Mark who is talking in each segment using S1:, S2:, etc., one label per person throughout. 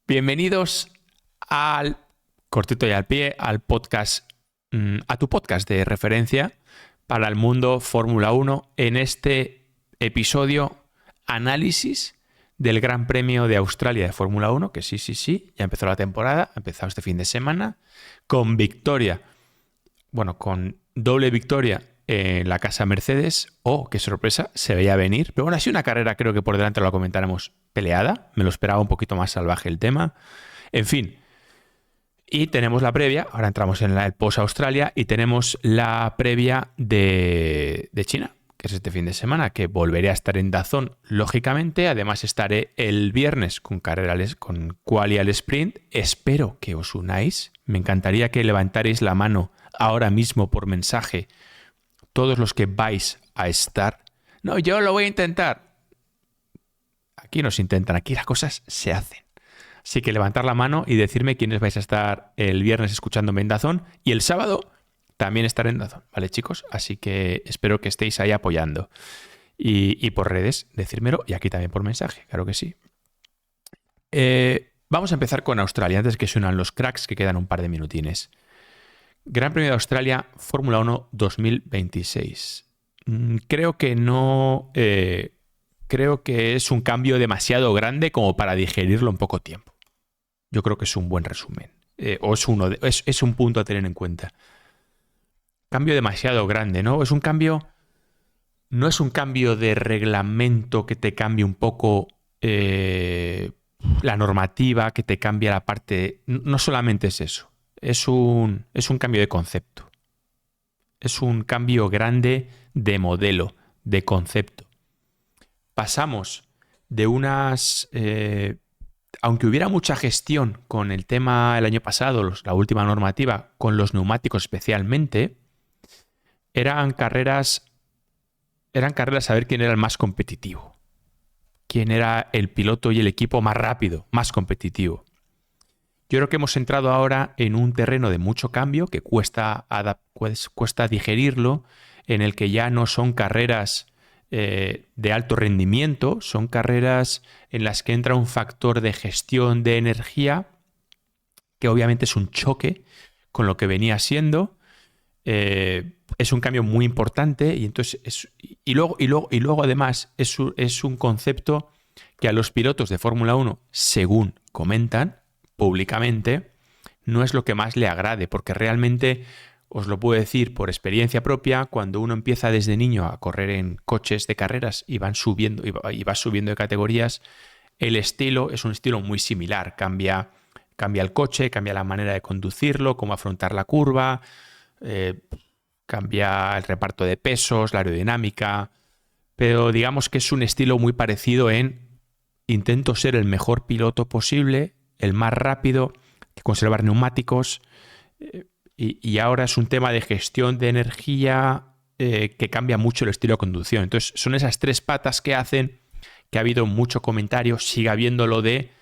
S1: Bienvenidos al cortito y al pie, al podcast, a tu podcast de referencia para el mundo Fórmula 1 en este episodio análisis del Gran Premio de Australia de Fórmula 1, que sí, ya empezó la temporada, ha empezado este fin de semana, con victoria, con doble victoria en la casa Mercedes. Qué sorpresa, se veía venir, pero bueno, ha sido una carrera, creo que por delante lo comentaremos, peleada, me lo esperaba un poquito más salvaje el tema, en fin. Y tenemos la previa, ahora entramos en el post-Australia, y tenemos la previa de China, que es este fin de semana, que volveré a estar en DAZN, lógicamente. Además estaré el viernes con con quali al sprint. Espero que os unáis. Me encantaría que levantarais la mano ahora mismo por mensaje, todos los que vais a estar. No, yo lo voy a intentar. Aquí no se intentan, aquí las cosas se hacen. Así que levantar la mano y decirme quiénes vais a estar el viernes escuchándome en DAZN, y el sábado también estaré en DAZN, ¿vale, chicos? Así que espero que estéis ahí apoyando. Y por redes, decírmelo, y aquí también por mensaje, claro que sí. Vamos a empezar con Australia, antes que se unan los cracks, que quedan un par de minutines. Gran Premio de Australia, Fórmula 1 2026. Creo que no... creo que es un cambio demasiado grande como para digerirlo en poco tiempo. Yo creo que es un buen resumen. Es un punto a tener en cuenta. Cambio demasiado grande, ¿no? Es un cambio... No es un cambio de reglamento que te cambie un poco la normativa, que te cambie la parte... No solamente es eso. Es un cambio de concepto. Es un cambio grande de modelo, de concepto. Pasamos de unas... aunque hubiera mucha gestión con el tema el año pasado, la última normativa, con los neumáticos especialmente, eran carreras a ver quién era el más competitivo. Quién era el piloto y el equipo más rápido, más competitivo. Yo creo que hemos entrado ahora en un terreno de mucho cambio que cuesta digerirlo, en el que ya no son carreras de alto rendimiento, son carreras en las que entra un factor de gestión de energía que obviamente es un choque con lo que venía siendo. Es un cambio muy importante, y entonces luego además es un concepto que a los pilotos de Fórmula 1, según comentan públicamente, no es lo que más le agrade, porque realmente, os lo puedo decir por experiencia propia, cuando uno empieza desde niño a correr en coches de carreras y vas subiendo de categorías, el estilo es un estilo muy similar. Cambia el coche, cambia la manera de conducirlo, cómo afrontar la curva, cambia el reparto de pesos, la aerodinámica, pero digamos que es un estilo muy parecido en intento ser el mejor piloto posible, el más rápido, que conservar neumáticos, y ahora es un tema de gestión de energía que cambia mucho el estilo de conducción. Entonces son esas tres patas que hacen que ha habido mucho comentario, sigue habiéndolo de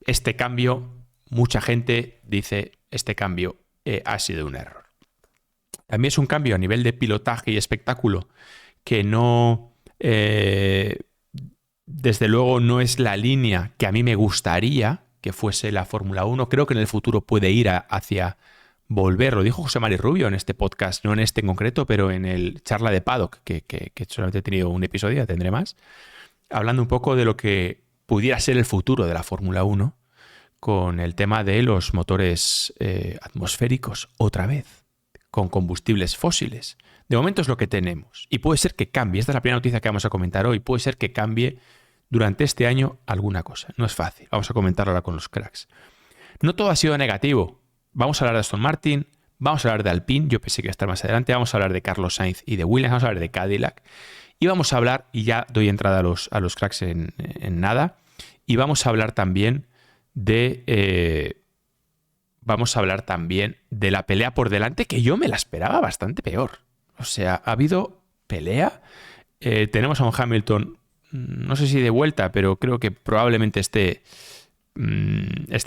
S1: este cambio. Mucha gente dice este cambio ha sido un error. También es un cambio a nivel de pilotaje y espectáculo que no, desde luego no es la línea que a mí me gustaría que fuese la Fórmula 1. Creo que en el futuro puede ir hacia volver. Lo dijo José Mari Rubio en este podcast, no en este en concreto, pero en el charla de Paddock, que solamente he tenido un episodio, ya tendré más, hablando un poco de lo que pudiera ser el futuro de la Fórmula 1 con el tema de los motores atmosféricos otra vez, con combustibles fósiles. De momento es lo que tenemos, y puede ser que cambie. Esta es la primera noticia que vamos a comentar hoy. Puede ser que cambie durante este año alguna cosa. No es fácil. Vamos a comentarlo ahora con los cracks. No todo ha sido negativo. Vamos a hablar de Aston Martin, vamos a hablar de Alpine, yo pensé que iba a estar más adelante, vamos a hablar de Carlos Sainz y de Williams, vamos a hablar de Cadillac, y vamos a hablar, y ya doy entrada a los cracks en nada, y vamos a hablar también de la pelea por delante, que yo me la esperaba bastante peor. O sea, ha habido pelea. Tenemos a un Hamilton, no sé si de vuelta, pero creo que probablemente esté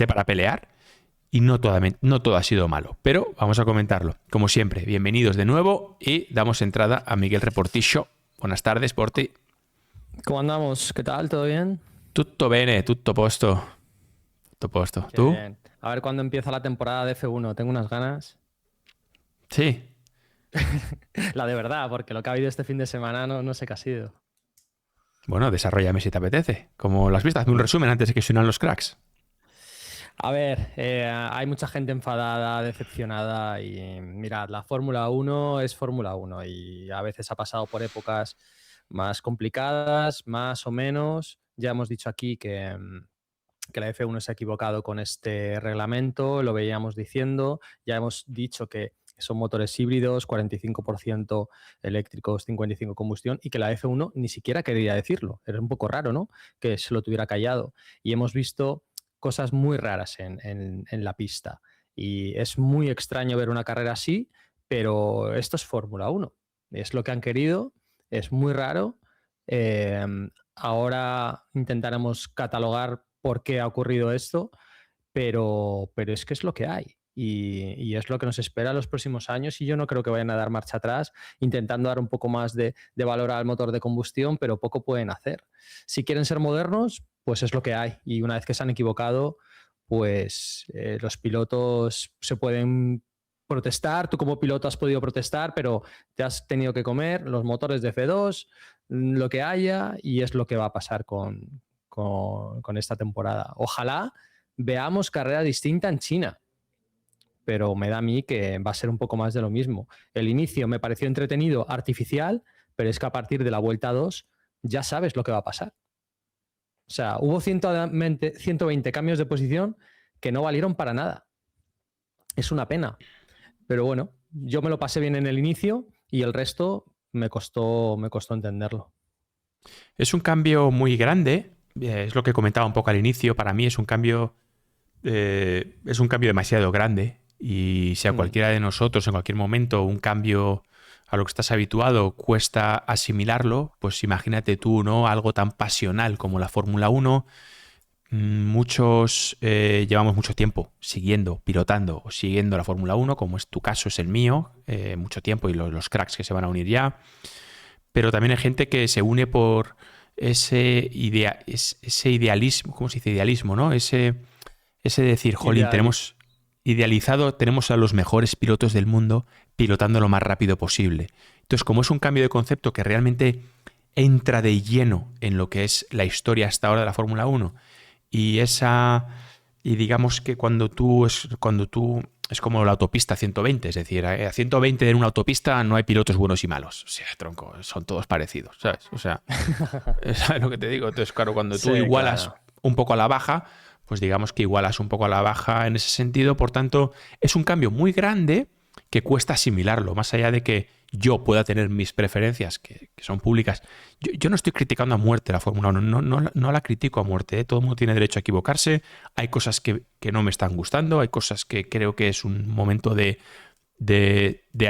S1: para pelear. Y no todo ha sido malo, pero vamos a comentarlo. Como siempre, bienvenidos de nuevo y damos entrada a Miguel Reportillo. Buenas tardes, Porti.
S2: ¿Cómo andamos? ¿Qué tal? ¿Todo bien?
S1: Tutto bene, tutto posto. puesto.
S2: Qué
S1: ¿Tú?
S2: bien. A ver cuándo empieza la temporada de F1. Tengo unas ganas.
S1: Sí.
S2: La de verdad, porque lo que ha habido este fin de semana no sé qué ha sido.
S1: Bueno, desarrollame si te apetece. Como las vistas, hazme un resumen antes de que se unan los cracks.
S2: A ver, hay mucha gente enfadada, decepcionada y mirad, la Fórmula Uno es Fórmula Uno y a veces ha pasado por épocas más complicadas, más o menos. Ya hemos dicho aquí que la F1 se ha equivocado con este reglamento, lo veíamos diciendo, ya hemos dicho que son motores híbridos, 45% eléctricos, 55% combustión, y que la F1 ni siquiera quería decirlo. Era un poco raro, ¿no? Que se lo tuviera callado. Y hemos visto cosas muy raras en la pista. Y es muy extraño ver una carrera así, pero esto es Fórmula 1. Es lo que han querido, es muy raro. Eh, Ahora intentaremos catalogar por qué ha ocurrido esto, pero es que es lo que hay. Y es lo que nos espera en los próximos años y yo no creo que vayan a dar marcha atrás intentando dar un poco más de valor al motor de combustión, pero poco pueden hacer. Si quieren ser modernos, pues es lo que hay. Y una vez que se han equivocado, pues los pilotos se pueden protestar. Tú como piloto has podido protestar, pero te has tenido que comer los motores de F2, lo que haya, y es lo que va a pasar con esta temporada. Ojalá veamos carrera distinta en China, pero me da a mí que va a ser un poco más de lo mismo. El inicio me pareció entretenido, artificial, pero es que a partir de la vuelta 2 ya sabes lo que va a pasar. O sea, hubo 120 cambios de posición que no valieron para nada. Es una pena. Pero bueno, yo me lo pasé bien en el inicio y el resto me costó entenderlo.
S1: Es un cambio muy grande. Es lo que comentaba un poco al inicio. Para mí es un cambio demasiado grande. Y si a
S2: Mm,
S1: cualquiera de nosotros en cualquier momento un cambio a lo que estás habituado cuesta asimilarlo, pues imagínate tú, ¿no? Algo tan pasional como la Fórmula Uno. Muchos llevamos mucho tiempo siguiendo, pilotando o siguiendo la Fórmula Uno, como es tu caso, es el mío, mucho tiempo y los cracks que se van a unir ya. Pero también hay gente que se une por ese idealismo, ¿cómo se dice? Idealismo, ¿no? Ese decir, jolín,
S2: ideal.
S1: tenemos idealizado, tenemos a los mejores pilotos del mundo pilotando lo más rápido posible. Entonces, como es un cambio de concepto que realmente entra de lleno en lo que es la historia hasta ahora de la Fórmula Uno y esa y digamos que cuando tú es como la autopista 120, es decir, a 120 en una autopista no hay pilotos buenos y malos. O sea, tronco, son todos parecidos, ¿sabes? O sea, ¿sabes lo que te digo? Entonces, claro, cuando tú
S2: Sí,
S1: igualas
S2: claro.
S1: un poco a la baja, pues digamos que igualas un poco a la baja en ese sentido. Por tanto, es un cambio muy grande que cuesta asimilarlo, más allá de que yo pueda tener mis preferencias, que son públicas. Yo no estoy criticando a muerte la Fórmula 1, no la critico a muerte, ¿eh? Todo el mundo tiene derecho a equivocarse, hay cosas que no me están gustando, hay cosas que creo que es un momento de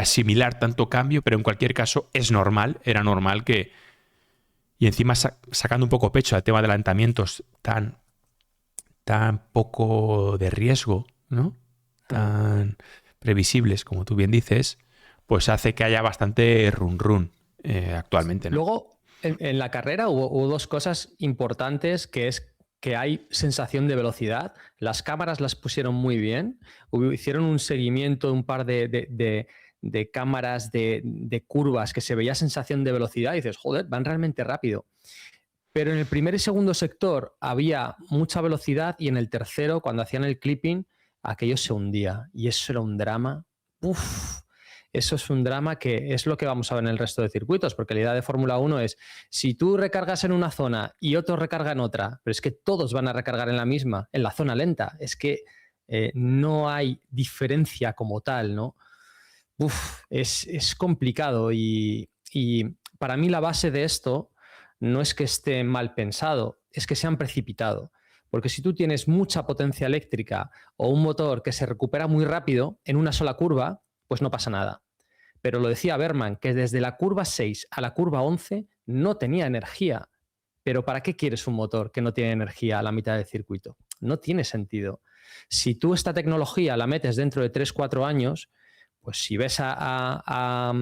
S1: asimilar tanto cambio, pero en cualquier caso es normal, era normal que, y encima sacando un poco pecho al tema de adelantamientos tan poco de riesgo, ¿no?
S2: Mm.
S1: Tan previsibles, como tú bien dices, pues hace que haya bastante run run actualmente, ¿no?
S2: Luego, en la carrera hubo dos cosas importantes, que es que hay sensación de velocidad. Las cámaras las pusieron muy bien. Hicieron un seguimiento de un par de cámaras de curvas que se veía sensación de velocidad y dices, joder, van realmente rápido. Pero en el primer y segundo sector había mucha velocidad y en el tercero, cuando hacían el clipping, aquello se hundía. Y eso era un drama. Uf, eso es un drama que es lo que vamos a ver en el resto de circuitos, porque la idea de Fórmula 1 es, si tú recargas en una zona y otro recarga en otra, pero es que todos van a recargar en la misma, en la zona lenta, es que no hay diferencia como tal, ¿no? Uf, es complicado y para mí la base de esto no es que esté mal pensado, es que se han precipitado. Porque si tú tienes mucha potencia eléctrica o un motor que se recupera muy rápido en una sola curva, pues no pasa nada. Pero lo decía Berman, que desde la curva 6 a la curva 11 no tenía energía. Pero ¿para qué quieres un motor que no tiene energía a la mitad del circuito? No tiene sentido. Si tú esta tecnología la metes dentro de 3 4 años, pues si ves a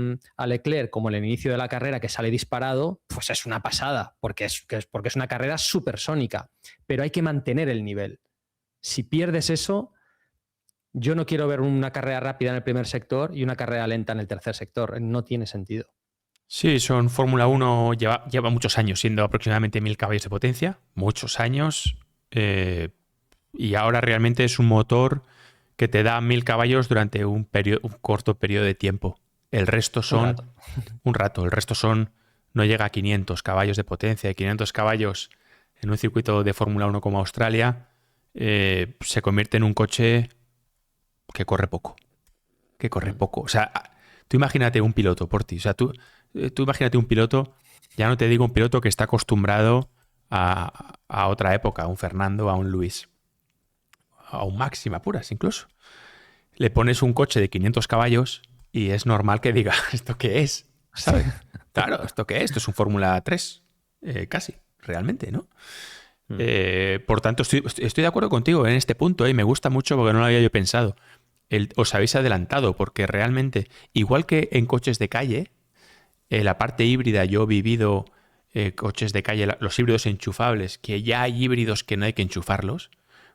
S2: Leclerc como en el inicio de la carrera que sale disparado, pues es una pasada, porque es una carrera supersónica, pero hay que mantener el nivel. Si pierdes eso, yo no quiero ver una carrera rápida en el primer sector y una carrera lenta en el tercer sector. No tiene sentido.
S1: Sí, son Fórmula Uno lleva muchos años siendo aproximadamente 1000 caballos de potencia, muchos años, y ahora realmente es un motor que te da 1000 caballos durante un corto periodo de tiempo. El resto
S2: Un
S1: son
S2: rato.
S1: un rato, el resto no llega a 500 caballos de potencia, y 500 caballos en un circuito de Fórmula Uno como Australia se convierte en un coche que corre poco, que corre poco. O sea, tú imagínate un piloto, por ti, o sea, tú imagínate un piloto, ya no te digo un piloto que está acostumbrado a otra época, a un Fernando, a un Luis, a un Max, si me apuras incluso. Le pones un coche de 500 caballos y es normal que diga, ¿esto qué es? ¿Sabes? Claro, ¿esto qué es? Esto es un Fórmula 3, casi, realmente, ¿no? Por tanto, estoy de acuerdo contigo en este punto, y me gusta mucho porque no lo había yo pensado. Os habéis adelantado, porque realmente, igual que en coches de calle, la parte híbrida, yo he vivido coches de calle, los híbridos enchufables, que ya hay híbridos que no hay que enchufarlos,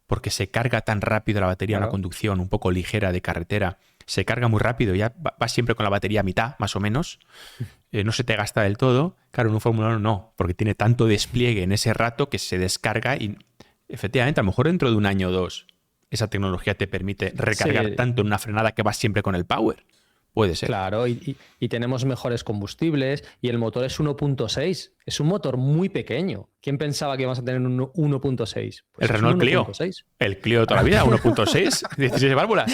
S1: porque se carga tan rápido la batería, una
S2: Claro.
S1: conducción un poco ligera de carretera, se carga muy rápido, ya va siempre con la batería a mitad, más o menos, no se te gasta del todo. Claro, en un Fórmula 1 no, porque tiene tanto despliegue en ese rato que se descarga y efectivamente, a lo mejor dentro de un año o dos, esa tecnología te permite recargar
S2: Sí,
S1: tanto en una frenada que vas siempre con el power. Puede ser.
S2: claro, y tenemos mejores combustibles y el motor es 1.6. Es un motor muy pequeño. ¿Quién pensaba que íbamos a tener un 1.6?
S1: El
S2: Pues es un
S1: Renault Clio.
S2: 1.6.
S1: El Clio de toda la vida, 1.6, 16 válvulas,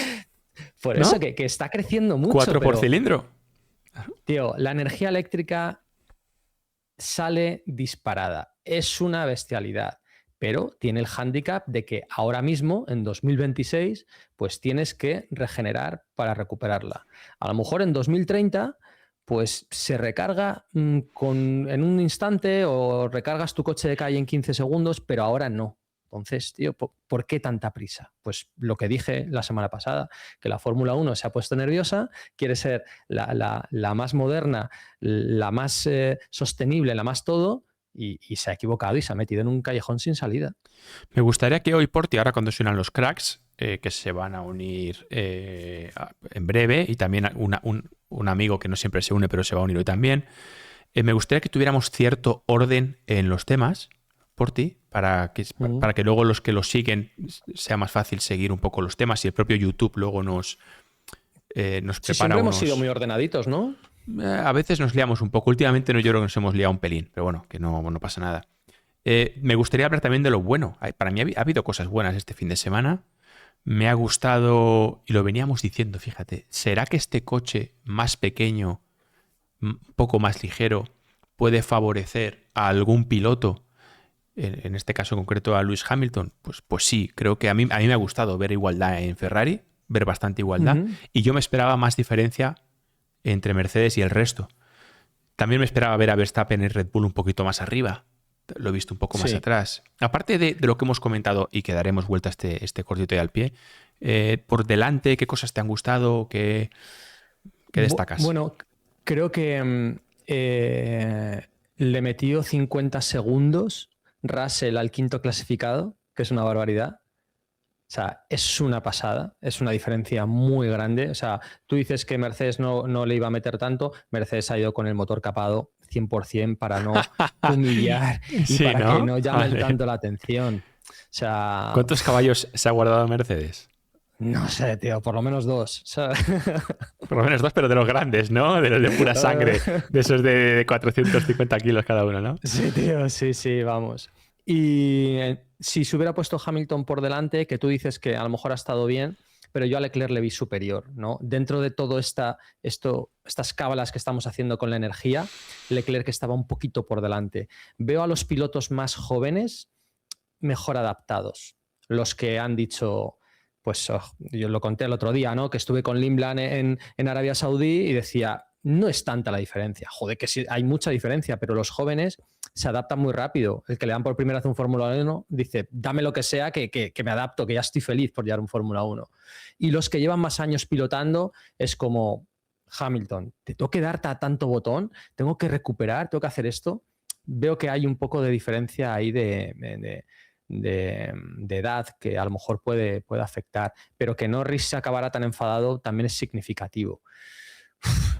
S2: Por eso
S1: ¿no?
S2: que está creciendo mucho,
S1: 4 por
S2: pero,
S1: cilindro.
S2: tío, la energía eléctrica sale disparada. Es una bestialidad, pero tiene el hándicap de que ahora mismo, en 2026, pues tienes que regenerar para recuperarla. A lo mejor en 2030, pues se recarga en un instante o recargas tu coche de calle en 15 segundos, pero ahora no. Entonces, tío, ¿por qué tanta prisa? Pues lo que dije la semana pasada, que la Fórmula 1 se ha puesto nerviosa, quiere ser la más moderna, la más sostenible, la más todo, y se ha equivocado y se ha metido en un callejón sin salida.
S1: Me gustaría que hoy, Porti, ahora cuando suenan los cracks, que se van a unir en breve, y también un amigo que no siempre se une, pero se va a unir hoy también, me gustaría que tuviéramos cierto orden en los temas, Porti, para que luego los que los siguen sea más fácil seguir un poco los temas, y el propio YouTube luego nos
S2: Sí,
S1: prepara
S2: siempre hemos sido
S1: unos...
S2: muy ordenaditos, ¿no?
S1: A veces nos liamos un poco. Últimamente no, yo creo que nos hemos liado un pelín, pero bueno, que no pasa nada. Me gustaría hablar también de lo bueno. Para mí ha habido cosas buenas este fin de semana. Me ha gustado, y lo veníamos diciendo, fíjate, ¿será que este coche más pequeño, un poco más ligero, puede favorecer a algún piloto? En este caso concreto a Lewis Hamilton. Pues sí, creo que a mí me ha gustado ver igualdad en Ferrari, ver bastante igualdad, y yo me esperaba más diferencia entre Mercedes y el resto. También me esperaba ver a Verstappen y Red Bull un poquito más arriba. Lo he visto un poco más
S2: Sí.
S1: atrás. Aparte de lo que hemos comentado, y que daremos vuelta a este cortito y al pie, por delante, ¿qué cosas te han gustado? ¿Qué destacas?
S2: Bueno, creo que le metió 50 segundos Russell al quinto clasificado, que es una barbaridad. O sea, es una pasada, es una diferencia muy grande. O sea, tú dices que Mercedes no le iba a meter tanto, Mercedes ha ido con el motor capado 100% para no humillar y
S1: Sí,
S2: para que
S1: ¿no?
S2: no llamen
S1: Vale.
S2: tanto la atención. O sea,
S1: ¿Cuántos caballos se ha guardado Mercedes?
S2: no sé, tío, por lo menos dos. O sea,
S1: Por lo menos dos, pero de los grandes, ¿no? De los de pura sangre, de esos de 450 kilos cada uno, ¿no?
S2: sí, tío, sí, sí, vamos. Y si se hubiera puesto Hamilton por delante, que tú dices que a lo mejor ha estado bien, pero yo a Leclerc le vi superior, ¿no? Dentro de todo estas cábalas que estamos haciendo con la energía, Leclerc estaba un poquito por delante. Veo a los pilotos más jóvenes mejor adaptados. Los que han dicho, pues yo lo conté el otro día, ¿no? Que estuve con Limblan en Arabia Saudí y decía, no es tanta la diferencia. Joder, que sí, hay mucha diferencia, pero los jóvenes se adaptan muy rápido. El que le dan por primera vez un Fórmula 1 dice, dame lo que sea, que me adapto, que ya estoy feliz por llevar un Fórmula 1. Y los que llevan más años pilotando es como, Hamilton, te tengo que dar tanto botón, tengo que recuperar, tengo que hacer esto. Veo que hay un poco de diferencia ahí de edad que a lo mejor puede afectar, pero que Norris se acabara tan enfadado también es significativo.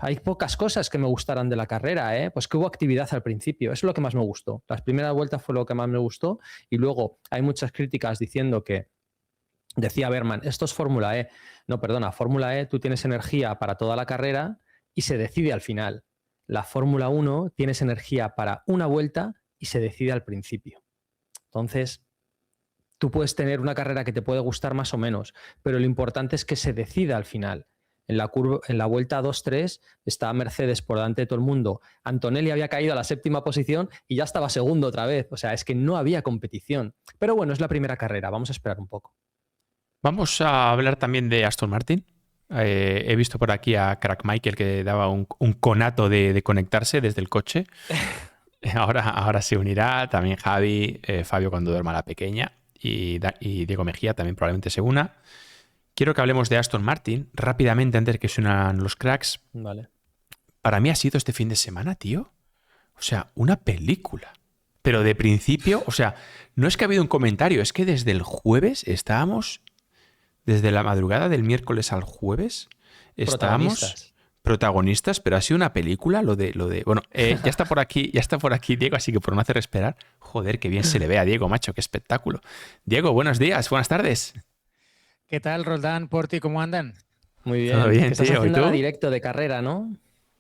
S2: Hay pocas cosas que me gustaran de la carrera, ¿eh? Pues que hubo actividad al principio, eso es lo que más me gustó. Las primeras vueltas fue lo que más me gustó y luego hay muchas críticas diciendo que, decía Berman, esto es Fórmula E. No, perdona, Fórmula E tú tienes energía para toda la carrera y se decide al final. La Fórmula 1 tienes energía para una vuelta y se decide al principio. Entonces, tú puedes tener una carrera que te puede gustar más o menos, pero lo importante es que se decida al final. En la vuelta 2-3 estaba Mercedes por delante de todo el mundo. Antonelli había caído a la 7ª posición y ya estaba segundo otra vez. O sea, es que no había competición. Pero bueno, es la primera carrera. Vamos a esperar un poco.
S1: Vamos a hablar también de Aston Martin. He visto por aquí a Crack Michael que daba un conato de conectarse desde el coche. Ahora se unirá también Javi, Fabio cuando duerma la pequeña y Diego Mejía también probablemente se una. Quiero que hablemos de Aston Martin rápidamente antes de que se unan los cracks.
S2: Vale.
S1: Para mí ha sido este fin de semana, tío. O sea, una película. Pero de principio, o sea, no es que ha habido un comentario, es que desde el jueves estábamos, desde la madrugada del miércoles al jueves, estábamos protagonistas, pero ha sido una película bueno, ya está por aquí Diego, así que por no hacer esperar, joder, qué bien se le ve a Diego, macho, qué espectáculo. Diego, buenos días, buenas tardes.
S3: ¿Qué tal, Roldán, Porti? ¿Cómo andan?
S2: Muy bien.
S1: Todo bien,
S2: que estás
S1: tío.
S2: haciendo
S1: ¿Y tú?
S2: ahora directo de carrera, ¿no?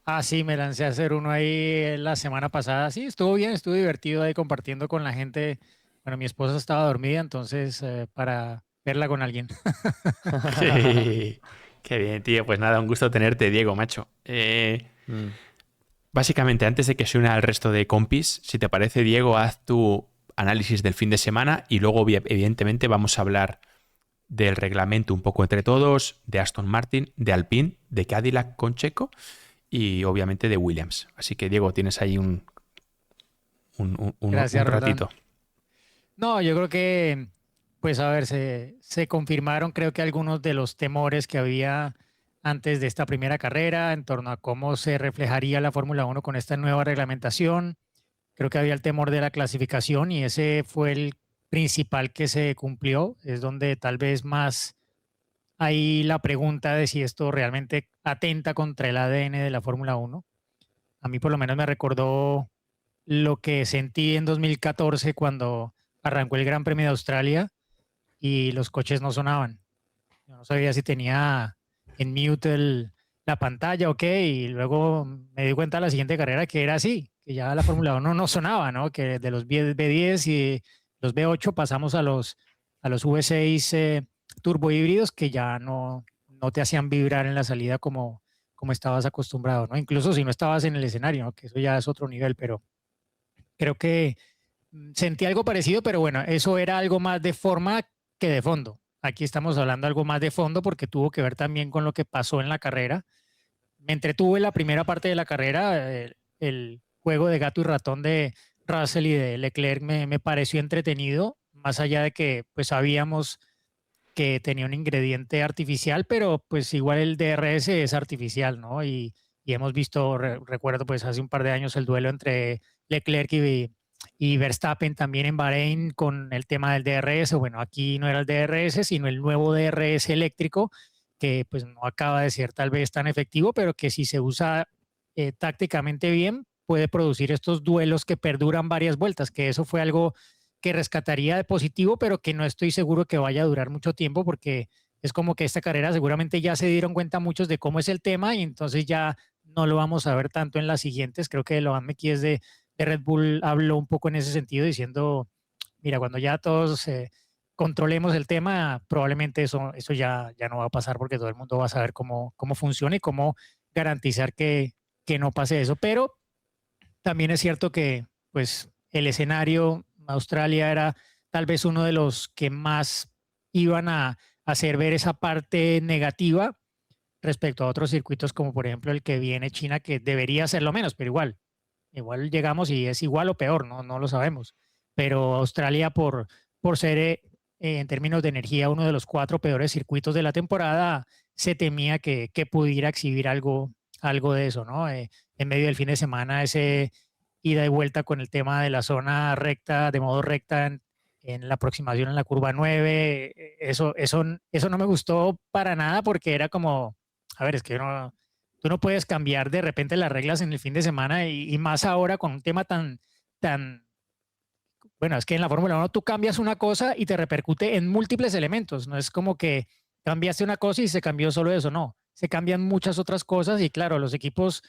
S3: Ah, sí, me lancé a hacer uno ahí la semana pasada. Sí, estuvo bien, estuvo divertido ahí compartiendo con la gente. Bueno, mi esposa estaba dormida, entonces para verla con alguien.
S1: Sí. Qué bien, tío. Pues nada, un gusto tenerte, Diego, macho. Básicamente, antes de que se una al resto de compis, si te parece, Diego, haz tu análisis del fin de semana y luego, evidentemente, vamos a hablar del reglamento un poco entre todos, de Aston Martin, de Alpine, de Cadillac con Checo y obviamente de Williams. Así que, Diego, tienes ahí un
S3: Gracias, Roldán.
S1: ratito.
S3: No, yo creo que, pues a ver, se confirmaron creo que algunos de los temores que había antes de esta primera carrera en torno a cómo se reflejaría la Fórmula 1 con esta nueva reglamentación. Creo que había el temor de la clasificación y ese fue el principal que se cumplió. Es donde tal vez más hay la pregunta de si esto realmente atenta contra el ADN de la Fórmula 1. A mí por lo menos me recordó lo que sentí en 2014 cuando arrancó el Gran Premio de Australia y los coches no sonaban. Yo no sabía si tenía en mute la pantalla o qué, y luego me di cuenta la siguiente carrera que era así, que ya la Fórmula 1 no sonaba, ¿no? Que de los V10 y los V8 pasamos a los V6 turbo híbridos que ya no te hacían vibrar en la salida como estabas acostumbrado, ¿no? Incluso si no estabas en el escenario, ¿no? Que eso ya es otro nivel, pero creo que sentí algo parecido, pero bueno, eso era algo más de forma que de fondo. Aquí estamos hablando algo más de fondo porque tuvo que ver también con lo que pasó en la carrera. Me entretuve en la primera parte de la carrera, el juego de gato y ratón de Russell y de Leclerc me pareció entretenido, más allá de que pues sabíamos que tenía un ingrediente artificial, pero pues igual el DRS es artificial, ¿no? Y hemos visto, recuerdo pues hace un par de años el duelo entre Leclerc y Verstappen también en Bahrein con el tema del DRS. Bueno, aquí no era el DRS, sino el nuevo DRS eléctrico, que pues no acaba de ser tal vez tan efectivo, pero que si se usa tácticamente bien, puede producir estos duelos que perduran varias vueltas, que eso fue algo que rescataría de positivo, pero que no estoy seguro que vaya a durar mucho tiempo porque es como que esta carrera seguramente ya se dieron cuenta muchos de cómo es el tema y entonces ya no lo vamos a ver tanto en las siguientes. Creo que Lohan Mekies de Red Bull habló un poco en ese sentido diciendo, mira, cuando ya todos controlemos el tema, probablemente eso ya no va a pasar porque todo el mundo va a saber cómo funciona y cómo garantizar que no pase eso. Pero también es cierto que pues el escenario Australia era tal vez uno de los que más iban a hacer ver esa parte negativa respecto a otros circuitos como por ejemplo el que viene China, que debería ser lo menos, pero igual llegamos y es igual o peor, no lo sabemos. Pero Australia por ser en términos de energía uno de los 4 peores circuitos de la temporada, se temía que pudiera exhibir algo de eso, ¿no? En medio del fin de semana ese ida y vuelta con el tema de la zona recta, de modo recta en la aproximación en la curva 9. Eso no me gustó para nada porque era como, a ver, es que tú no puedes cambiar de repente las reglas en el fin de semana y más ahora con un tema tan, bueno, es que en la Fórmula 1 tú cambias una cosa y te repercute en múltiples elementos. No es como que cambiaste una cosa y se cambió solo eso, no. Se cambian muchas otras cosas y claro, los equipos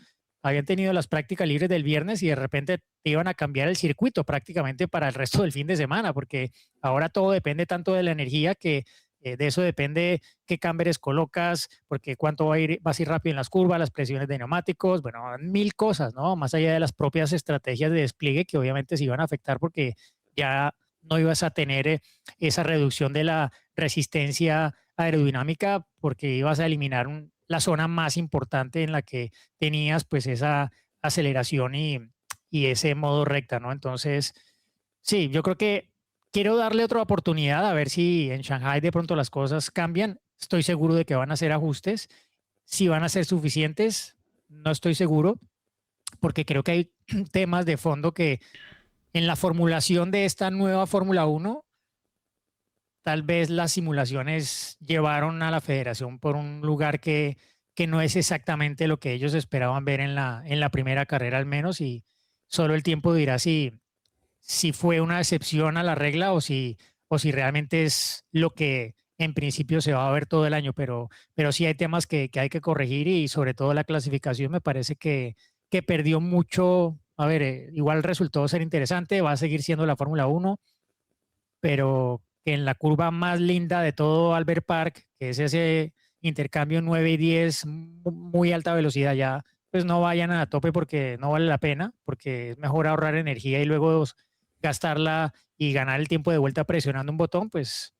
S3: habían tenido las prácticas libres del viernes y de repente te iban a cambiar el circuito prácticamente para el resto del fin de semana, porque ahora todo depende tanto de la energía que de eso depende qué camberes colocas, porque cuánto vas a ir rápido en las curvas, las presiones de neumáticos, bueno, mil cosas, ¿no? Más allá de las propias estrategias de despliegue que obviamente se iban a afectar porque ya no ibas a tener esa reducción de la resistencia aerodinámica porque ibas a eliminar la zona más importante en la que tenías pues esa aceleración y ese modo recta, ¿no? Entonces, sí, yo creo que quiero darle otra oportunidad a ver si en Shanghai de pronto las cosas cambian. Estoy seguro de que van a hacer ajustes. Si van a ser suficientes, no estoy seguro, porque creo que hay temas de fondo que en la formulación de esta nueva Fórmula 1, tal vez las simulaciones llevaron a la federación por un lugar que no es exactamente lo que ellos esperaban ver en la primera carrera al menos, y solo el tiempo dirá si fue una excepción a la regla o si realmente es lo que en principio se va a ver todo el año, pero sí hay temas que hay que corregir y sobre todo la clasificación me parece que perdió mucho. A ver, igual resultó ser interesante, va a seguir siendo la Fórmula 1, pero que en la curva más linda de todo Albert Park, que es ese intercambio 9 y 10, muy alta velocidad ya, pues no vayan a tope porque no vale la pena, porque es mejor ahorrar energía y luego gastarla y ganar el tiempo de vuelta presionando un botón, pues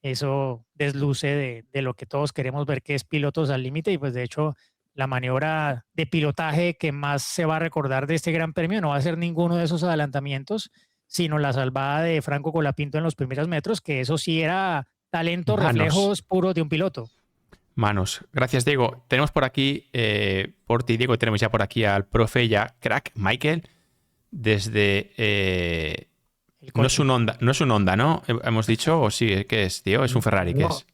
S3: eso desluce de lo que todos queremos ver, que es pilotos al límite. Y pues de hecho la maniobra de pilotaje que más se va a recordar de este Gran Premio no va a ser ninguno de esos adelantamientos, sino la salvada de Franco Colapinto en los primeros metros, que eso sí era talento, reflejos puros de un piloto.
S1: Manos. Gracias, Diego. Tenemos por aquí, por ti, Diego, tenemos ya por aquí al profe ya crack, Michael, desde... no es un Honda, ¿no? Hemos dicho, o sí, ¿qué es, tío? Es un Ferrari, ¿qué es?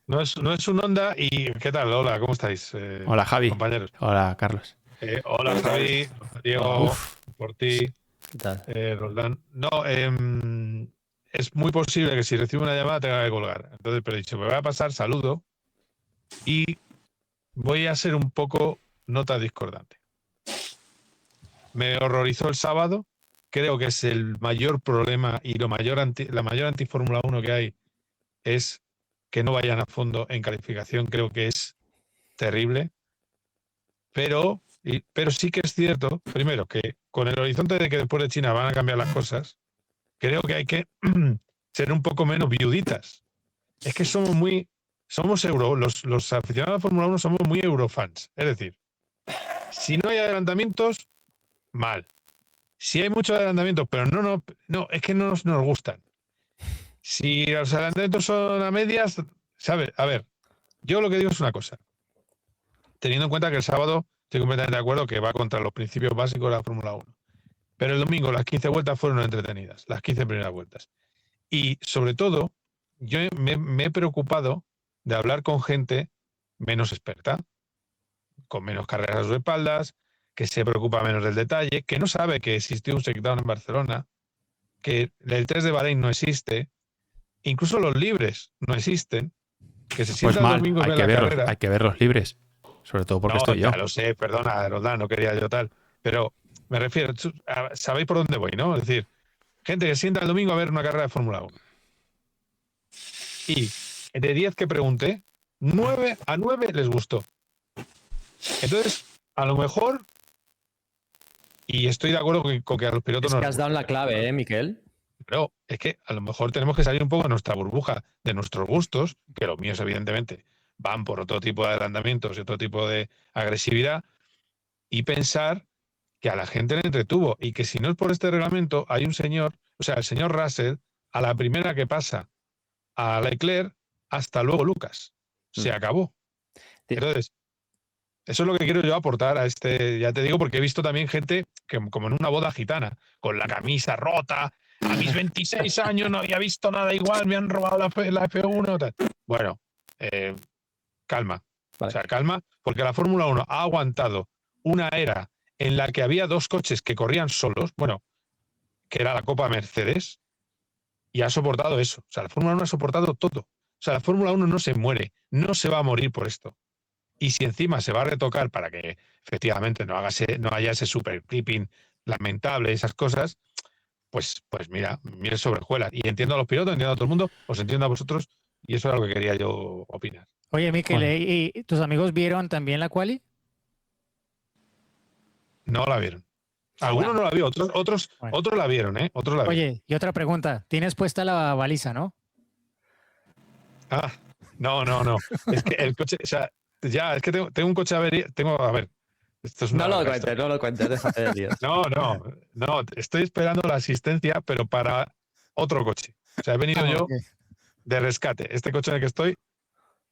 S4: No es un Honda. ¿Y qué tal? Hola, ¿cómo estáis?
S1: Hola, Javi.
S4: Compañeros.
S1: Hola, Carlos.
S4: Hola, Javi. Diego, por ti.
S2: ¿Qué tal?
S4: Roldán. No, es muy posible que si recibo una llamada tenga que colgar. Entonces, pero he dicho, me voy a pasar, saludo y voy a ser un poco nota discordante. Me horrorizó el sábado. Creo que es el mayor problema y la mayor anti-Fórmula 1 que hay es que no vayan a fondo en calificación. Creo que es terrible. Pero sí que es cierto, primero, que con el horizonte de que después de China van a cambiar las cosas, creo que hay que ser un poco menos viuditas. Es que los aficionados a la Fórmula 1 somos muy eurofans. Es decir, si no hay adelantamientos, mal. Si hay muchos adelantamientos, pero no, es que no nos gustan. Si los adelantamientos son a medias, ¿sabes? A ver, yo lo que digo es una cosa. Teniendo en cuenta que el sábado estoy completamente de acuerdo que va contra los principios básicos de la Fórmula 1. Pero el domingo las 15 vueltas fueron entretenidas, las 15 primeras vueltas. Y sobre todo, yo me he preocupado de hablar con gente menos experta, con menos carreras a sus espaldas, que se preocupa menos del detalle, que no sabe que existió un shakedown en Barcelona, que el 3 de Bahrein no existe, incluso los libres no existen, que se
S1: Pues
S4: sientan
S1: mal,
S4: domingos de la carrera.
S1: hay que ver los libres, sobre todo porque estoy yo.
S4: Ya lo sé, perdona, Roldán, no quería yo tal, pero me refiero, sabéis por dónde voy, ¿no? Es decir, gente que sienta el domingo a ver una carrera de Fórmula 1. Y de 10 que pregunté, 9 a 9 les gustó. Entonces, a lo mejor, y estoy de acuerdo con que a los pilotos
S2: Es que has dado la clave, Miquel.
S4: Pero es que a lo mejor tenemos que salir un poco de nuestra burbuja, de nuestros gustos, que los míos evidentemente van por otro tipo de adelantamientos y otro tipo de agresividad, y pensar que a la gente le entretuvo y que si no es por este reglamento hay un señor, o sea, el señor Russell, a la primera que pasa a Leclerc, hasta luego Lucas, se acabó. Entonces, eso es lo que quiero yo aportar a este, ya te digo, porque he visto también gente que como en una boda gitana, con la camisa rota, A mis 26 años no había visto nada igual, me han robado la F1. Tal. Bueno, calma.
S2: Vale.
S4: O sea, calma, porque la Fórmula 1 ha aguantado una era en la que había 2 coches que corrían solos, bueno, que era la Copa Mercedes, y ha soportado eso. O sea, la Fórmula 1 ha soportado todo. O sea, la Fórmula 1 no se muere, no se va a morir por esto. Y si encima se va a retocar para que efectivamente no haya ese super clipping lamentable, esas cosas, pues mira sobre hojuelas. Y entiendo a los pilotos, entiendo a todo el mundo, os entiendo a vosotros, y eso es lo que quería yo opinar.
S3: Oye, Miquel,
S1: Bueno.
S3: ¿y tus amigos vieron también la quali?
S4: No la vieron. Algunos no la vieron, otros la vieron, ¿eh? Otros la vieron.
S3: Oye, y otra pregunta. Tienes puesta la baliza, ¿no?
S4: Ah, no. Es que el coche, o sea, ya, es que tengo un coche avería. A ver, esto es una.
S2: No lo cuentes, déjate de líos.
S4: No, estoy esperando la asistencia, pero para otro coche. O sea, he venido yo
S3: Ok.
S4: de rescate. Este coche en el que estoy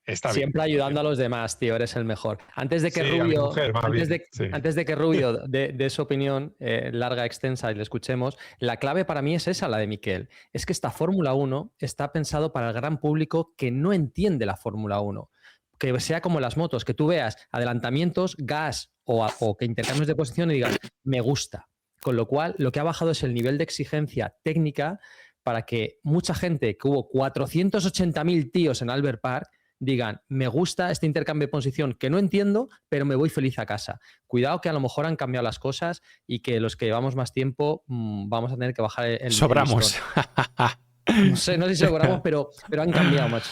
S4: está bien.
S2: Siempre ayudando a los demás, tío, eres el mejor. Antes de que
S4: Sí, a mi
S2: Rubio,
S4: mujer, más bien, sí.
S2: antes de que Rubio dé su opinión larga, extensa y le escuchemos, la clave para mí es esa, la de Miquel. Es que esta Fórmula 1 está pensado para el gran público que no entiende la Fórmula 1. Que sea como las motos, que tú veas adelantamientos, gas o que intercambios de posición y digas, me gusta. Con lo cual, lo que ha bajado es el nivel de exigencia técnica para que mucha gente, que hubo 480.000 tíos en Albert Park, digan, me gusta este intercambio de posición que no entiendo, pero me voy feliz a casa. Cuidado que a lo mejor han cambiado las cosas y que los que llevamos más tiempo vamos a tener que bajar el
S1: Sobramos.
S2: No sé si sobramos, pero han cambiado, macho.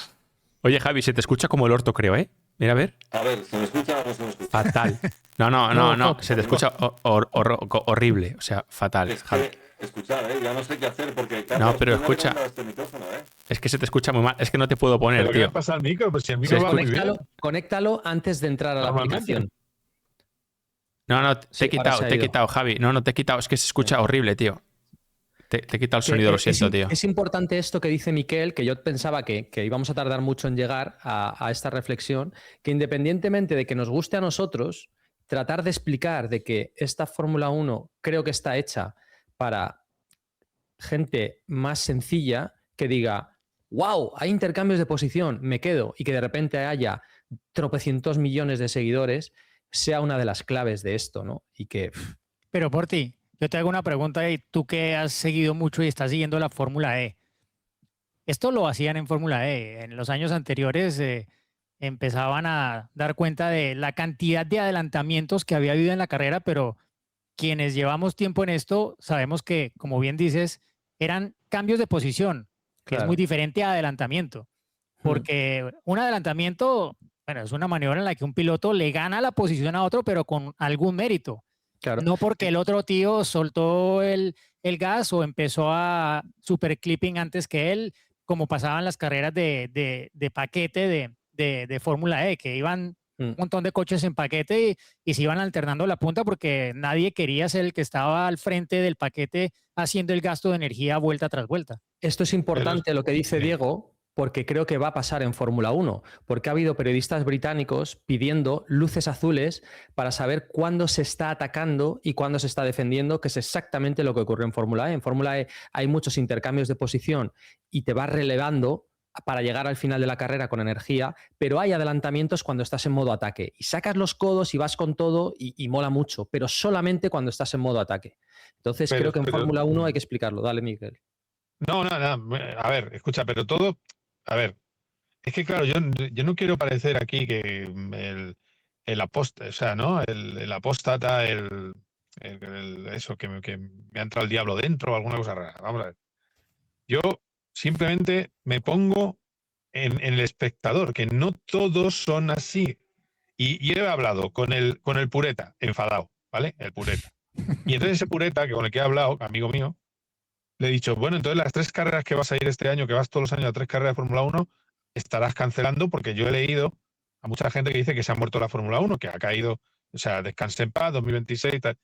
S1: Oye, Javi, se te escucha como el orto, creo, ¿eh? Mira, a ver.
S5: A ver, ¿se me escucha o no se me escucha?
S1: Fatal. No. Se te escucha horrible. O sea, fatal,
S5: Es
S1: Javi.
S5: que, escuchad, ya no sé qué hacer porque, Carlos,
S1: No, pero
S5: tengo que
S1: escucha.
S5: comprar este micrófono,
S1: Es que se te escucha muy mal. Es que no te puedo poner,
S4: ¿Pero qué
S1: tío.
S4: le pasa al micro? Pues si el micro
S1: Sí,
S4: va muy bien.
S2: Conéctalo antes de entrar a la
S4: Normalmente.
S2: aplicación.
S1: No, te
S2: Sí,
S1: he
S2: ahora se ha ido.
S1: quitado, Javi. No, te he quitado. Es que se escucha horrible, tío. Te he quitado el sonido, lo siento, tío.
S2: Es importante esto que dice Miquel, que yo pensaba que íbamos a tardar mucho en llegar a esta reflexión, que independientemente de que nos guste a nosotros, tratar de explicar de que esta Fórmula 1 creo que está hecha para gente más sencilla que diga, wow, hay intercambios de posición, me quedo, y que de repente haya tropecientos millones de seguidores, sea una de las claves de esto, ¿no? Y que...
S3: Pero por ti, yo te hago una pregunta y tú que has seguido mucho y estás siguiendo la Fórmula E. Esto lo hacían en Fórmula E. En los años anteriores empezaban a dar cuenta de la cantidad de adelantamientos que había habido en la carrera, pero quienes llevamos tiempo en esto sabemos que, como bien dices, eran cambios de posición, que es
S2: Claro.
S3: muy diferente a adelantamiento. Porque un adelantamiento, bueno, es una maniobra en la que un piloto le gana la posición a otro, pero con algún mérito.
S2: Claro.
S3: No porque el otro tío soltó el gas o empezó a super clipping antes que él, como pasaban las carreras de paquete de Fórmula E, que iban un montón de coches en paquete y se iban alternando la punta porque nadie quería ser el que estaba al frente del paquete haciendo el gasto de energía vuelta tras vuelta.
S2: Esto es importante lo que dice Diego, porque creo que va a pasar en Fórmula 1, porque ha habido periodistas británicos pidiendo luces azules para saber cuándo se está atacando y cuándo se está defendiendo, que es exactamente lo que ocurrió en Fórmula E. En Fórmula E hay muchos intercambios de posición y te vas relevando para llegar al final de la carrera con energía, pero hay adelantamientos cuando estás en modo ataque y sacas los codos y vas con todo y mola mucho, pero solamente cuando estás en modo ataque. Entonces creo que en Fórmula 1 hay que explicarlo. Dale, Miguel.
S4: No. A ver, escucha, pero todo. A ver, es que claro, yo no quiero parecer aquí que el apóstata, o sea, ¿no? El apóstata, eso, que me ha entrado el diablo dentro o alguna cosa rara. Vamos a ver. Yo simplemente me pongo en el espectador, que no todos son así. Y he hablado con el pureta, enfadado, ¿vale? El pureta. Y entonces ese pureta con el que he hablado, amigo mío, le he dicho, bueno, entonces las 3 carreras que vas a ir este año, que vas todos los años a 3 carreras de Fórmula 1, estarás cancelando, porque yo he leído a mucha gente que dice que se ha muerto la Fórmula 1, que ha caído, o sea, descanse en paz, 2026, tal.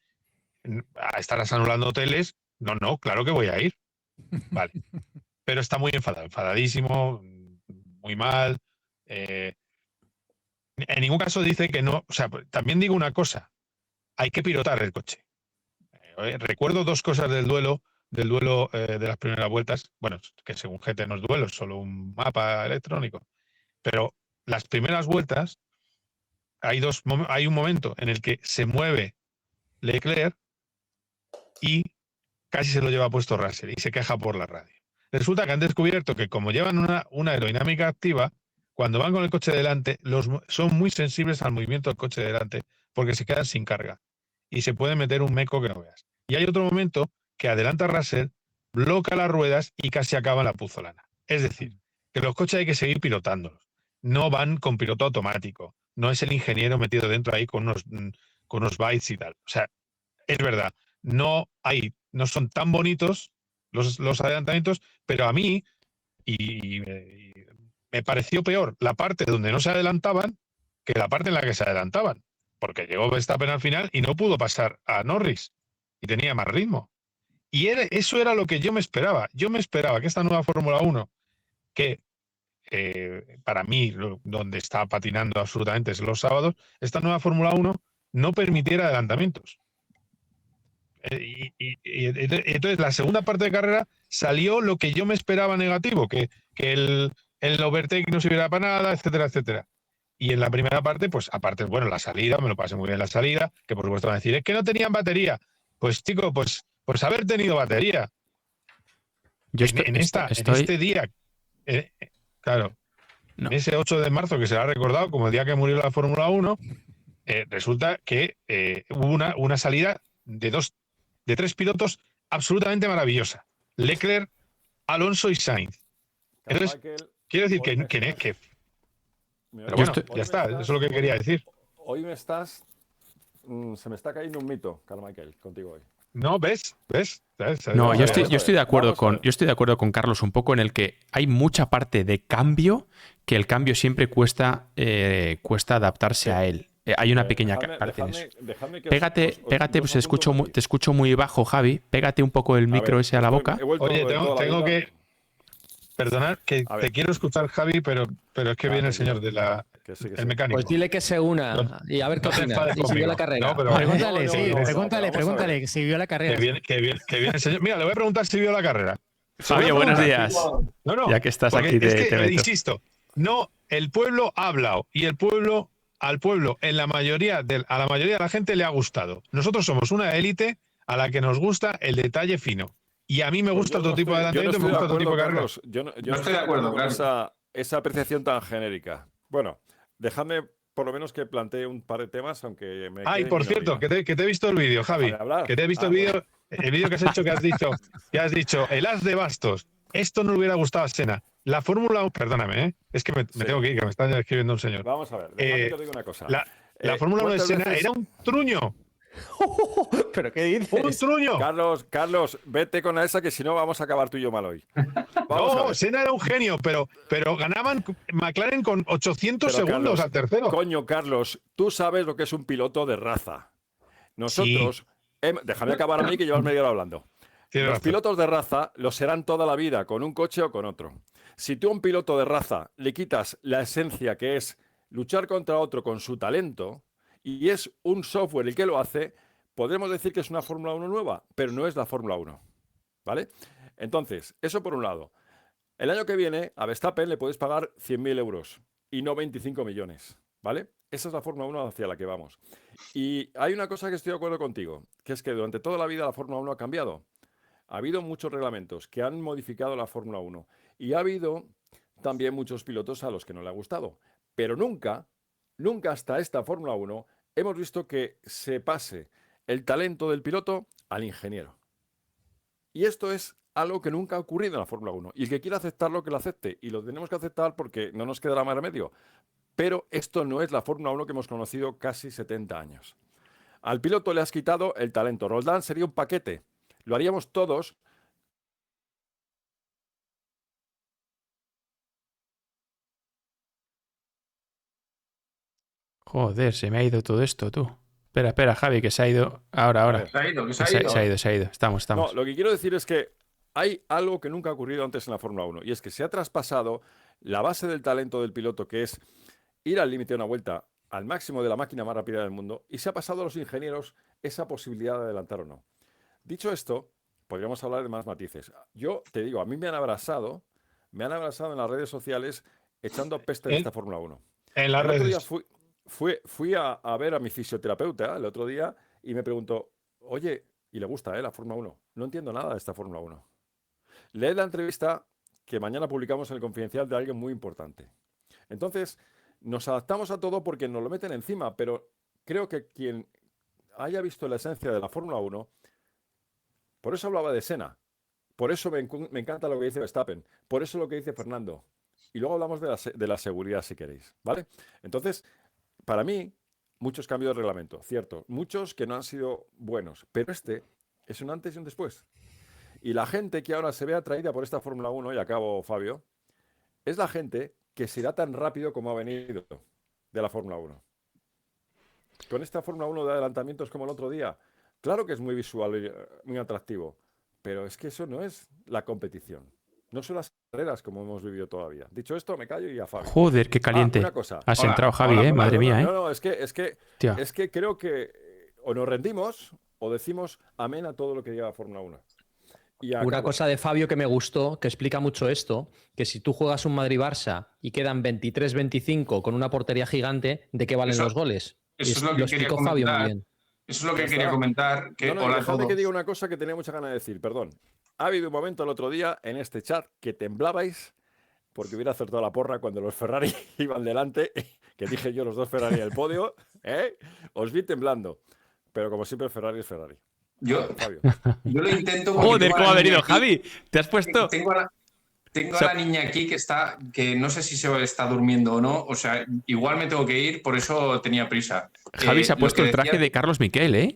S4: ¿Estarás anulando hoteles? No, claro que voy a ir. Vale. Pero está muy enfadado, enfadadísimo, muy mal. En ningún caso dice que no. O sea, también digo una cosa, hay que pilotar el coche. Recuerdo 2 cosas del duelo del duelo de las primeras vueltas. Bueno, que según GT no es duelo, es solo un mapa electrónico. Pero las primeras vueltas, hay un momento en el que se mueve Leclerc y casi se lo lleva puesto Russell y se queja por la radio. Resulta que han descubierto que como llevan una aerodinámica activa, cuando van con el coche delante, son muy sensibles al movimiento del coche delante porque se quedan sin carga y se puede meter un meco que no veas. Y hay otro momento que adelanta Russell, bloca las ruedas y casi acaba en la puzolana. Es decir, que los coches hay que seguir pilotándolos. No van con piloto automático. No es el ingeniero metido dentro ahí con unos bytes y tal. O sea, es verdad, no son tan bonitos los adelantamientos, pero a mí y me pareció peor la parte donde no se adelantaban que la parte en la que se adelantaban, porque llegó Verstappen al final y no pudo pasar a Norris y tenía más ritmo. Y eso era lo que yo me esperaba. Yo me esperaba que esta nueva Fórmula 1, que para mí donde está patinando absolutamente es los sábados, esta nueva Fórmula 1 no permitiera adelantamientos. Y entonces la segunda parte de carrera salió lo que yo me esperaba negativo, que el overtake no sirviera para nada, etcétera, etcétera. Y en la primera parte, pues aparte, bueno, la salida, me lo pasé muy bien la salida, que por supuesto van a decir, es que no tenían batería. Pues chico, pues haber tenido batería.
S1: Yo
S4: En
S1: estoy...
S4: este día, claro,
S1: No.
S4: en ese 8 de marzo que se ha recordado como el día que murió la Fórmula 1, resulta que hubo una salida de 3 pilotos absolutamente maravillosa. Leclerc, Alonso y Sainz. Entonces, quiero decir que pero bueno, ya está, eso es lo que quería decir.
S5: Hoy me estás... se me está cayendo un mito, Carmichael, contigo hoy.
S4: No, ¿ves?
S1: No, yo
S5: Vamos
S1: estoy de acuerdo
S5: vamos a ver.
S1: yo estoy de acuerdo con Carlos un poco en el que hay mucha parte de cambio que el cambio siempre cuesta adaptarse a él. Hay una pequeña parte en eso.
S5: Dejadme que
S1: Pégate, pues te escucho muy bajo, Javi. Pégate un poco el micro ese a la boca.
S4: Oye, tengo que perdonar que
S5: A ver.
S4: te quiero escuchar, Javi, pero es que viene el señor de el mecánico.
S2: Pues dile que se una y a ver qué
S4: No te
S2: opina.
S4: enfades
S2: Y siguió
S4: conmigo.
S2: la carrera.
S4: No, pero
S3: Pregúntale,
S5: No,
S3: sí,
S5: no, no,
S3: pregúntale,
S5: vamos a ver.
S3: pregúntale si vio la carrera.
S4: que viene el señor. Mira, le voy a preguntar si vio la carrera.
S1: Fabio, buenos días.
S4: No.
S1: Ya que estás
S4: porque
S1: aquí,
S4: es que,
S1: te meto.
S4: insisto, no, el pueblo ha hablado y al pueblo, a la mayoría de la gente le ha gustado. Nosotros somos una élite a la que nos gusta el detalle fino. Y a mí me gusta otro tipo de adelantamiento, me gusta otro tipo de carrera.
S5: Yo no estoy de acuerdo con esa apreciación tan genérica. Bueno, dejadme por lo menos que plantee un par de temas, aunque me
S4: Ay,
S5: quede
S4: por
S5: en
S4: cierto,
S5: minoría.
S4: que te he visto el vídeo, Javi.
S5: Déjame hablar.
S4: Que te he visto el vídeo que has hecho, que has dicho, el as de bastos. Esto no le hubiera gustado a Senna. La Fórmula 1, perdóname, es que me tengo que ir, que me está escribiendo un señor.
S5: Vamos a ver, dejadme que os diga una cosa.
S4: La Fórmula 1 de
S5: ¿cuántas
S4: Senna
S5: veces-
S4: era un truño.
S2: ¿Pero qué dices?
S4: ¡Un truño!
S5: Carlos, vete con esa que si no vamos a acabar tú y yo mal hoy. Vamos a
S4: No,
S5: ver.
S4: Senna era un genio, pero ganaban McLaren con 800
S5: Pero,
S4: segundos
S5: Carlos,
S4: al tercero.
S5: Coño, Carlos, tú sabes lo que es un piloto de raza. Nosotros, déjame acabar a mí que llevas media hora hablando.
S4: Tienes
S5: Los
S4: razón.
S5: pilotos de raza lo serán toda la vida, con un coche o con otro. Si tú a un piloto de raza le quitas la esencia que es luchar contra otro con su talento, y es un software el que lo hace, podemos decir que es una Fórmula 1 nueva, pero no es la Fórmula 1. ¿Vale? Entonces, eso por un lado. El año que viene a Verstappen le puedes pagar 100.000 euros y no 25 millones. ¿Vale? Esa es la Fórmula 1 hacia la que vamos. Y hay una cosa que estoy de acuerdo contigo, que es que durante toda la vida la Fórmula 1 ha cambiado. Ha habido muchos reglamentos que han modificado la Fórmula 1 y ha habido también muchos pilotos a los que no le ha gustado. Pero nunca hasta esta Fórmula 1 hemos visto que se pase el talento del piloto al ingeniero. Y esto es algo que nunca ha ocurrido en la Fórmula 1. Y el que quiera aceptarlo, que lo acepte. Y lo tenemos que aceptar porque no nos quedará más remedio. Pero esto no es la Fórmula 1 que hemos conocido casi 70 años. Al piloto le has quitado el talento. Roldán sería un paquete. Lo haríamos todos.
S1: Joder, se me ha ido todo esto, tú. Espera, Javi, que se ha ido. Ahora.
S6: Se ha ido, que
S1: Se ha ido. Estamos.
S5: No, lo que quiero decir es que hay algo que nunca ha ocurrido antes en la Fórmula 1 y es que se ha traspasado la base del talento del piloto, que es ir al límite de una vuelta al máximo de la máquina más rápida del mundo, y se ha pasado a los ingenieros esa posibilidad de adelantar o no. Dicho esto, podríamos hablar de más matices. Yo te digo, a mí me han abrazado en las redes sociales echando peste de esta Fórmula 1.
S4: En las
S5: El otro día
S4: redes.
S5: fui a ver a mi fisioterapeuta el otro día y me preguntó, oye, y le gusta la Fórmula 1. No entiendo nada de esta Fórmula 1. Lee la entrevista que mañana publicamos en el Confidencial de alguien muy importante. Entonces, nos adaptamos a todo porque nos lo meten encima, pero creo que quien haya visto la esencia de la Fórmula 1, por eso hablaba de Senna, por eso me encanta lo que dice Verstappen, por eso lo que dice Fernando. Y luego hablamos de la seguridad, si queréis, ¿vale? Entonces, para mí, muchos cambios de reglamento, cierto, muchos que no han sido buenos, pero este es un antes y un después. Y la gente que ahora se ve atraída por esta Fórmula 1, y acabo, Fabio, es la gente que se irá tan rápido como ha venido de la Fórmula 1. Con esta Fórmula 1 de adelantamientos como el otro día, claro que es muy visual y muy atractivo, pero es que eso no es la competición. No son las carreras como hemos vivido todavía. Dicho esto, me callo y a Fabio.
S1: Joder, qué caliente.
S5: Una cosa.
S1: Has
S4: Hola,
S1: entrado, Javi,
S4: hola,
S1: madre mía,
S5: No, es que
S1: Tío.
S5: creo que o nos rendimos o decimos amén a todo lo que diga la Fórmula 1. Y
S2: Una
S5: acabo.
S2: cosa de Fabio que me gustó, que explica mucho esto, que si tú juegas un Madrid-Barça y quedan 23-25 con una portería gigante, ¿de qué valen
S6: Eso-
S2: los goles?
S6: Eso es lo
S2: Lo
S6: que quería
S2: explicó Fabio muy
S6: comentar.
S2: bien.
S6: Eso es lo que
S5: Ya
S6: quería
S5: está.
S6: comentar. Que,
S5: No,
S6: hola a
S5: dejadme
S6: todos.
S5: que diga una cosa que tenía mucha ganas de decir, perdón. Ha habido un momento el otro día en este chat que temblabais porque hubiera acertado la porra cuando los Ferrari iban delante, que dije yo los dos Ferrari en el podio, ¿eh? Os vi temblando. Pero como siempre, Ferrari es Ferrari.
S6: Yo,
S5: Fabio.
S6: yo lo intento. porque
S1: Joder,
S6: tengo a
S1: cómo
S6: la
S1: ha venido,
S6: niña aquí.
S1: Javi. ¿Te has puesto?
S6: Tengo a la niña aquí que no sé si se está durmiendo o no. O sea, igual me tengo que ir, por eso tenía prisa.
S1: Javi se ha
S6: Lo
S1: puesto
S6: que
S1: el traje
S6: decía-
S1: de Carlos Miquel, ¿eh?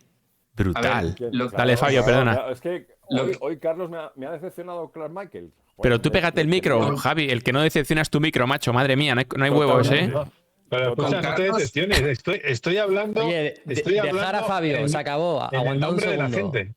S1: Brutal.
S6: A ver, lo-
S1: Dale, Fabio, perdona.
S5: Es que
S6: Lo
S5: hoy,
S6: que-
S5: hoy Carlos me ha decepcionado Clark Michael.
S1: Pero
S5: Bueno,
S1: tú pégate el micro,
S6: no.
S1: Javi. El que no decepciona es tu micro, macho. Madre mía, no hay huevos, ¿eh?
S5: Totalmente.
S4: Pero escucha, no te
S6: Carlos-
S4: decepciones. Estoy hablando.
S2: Oye,
S4: estoy
S2: dejar
S4: hablando
S2: a Fabio,
S4: en-
S2: se acabó.
S4: en el
S2: Aguanta un
S4: nombre de la
S2: segundo.
S4: gente.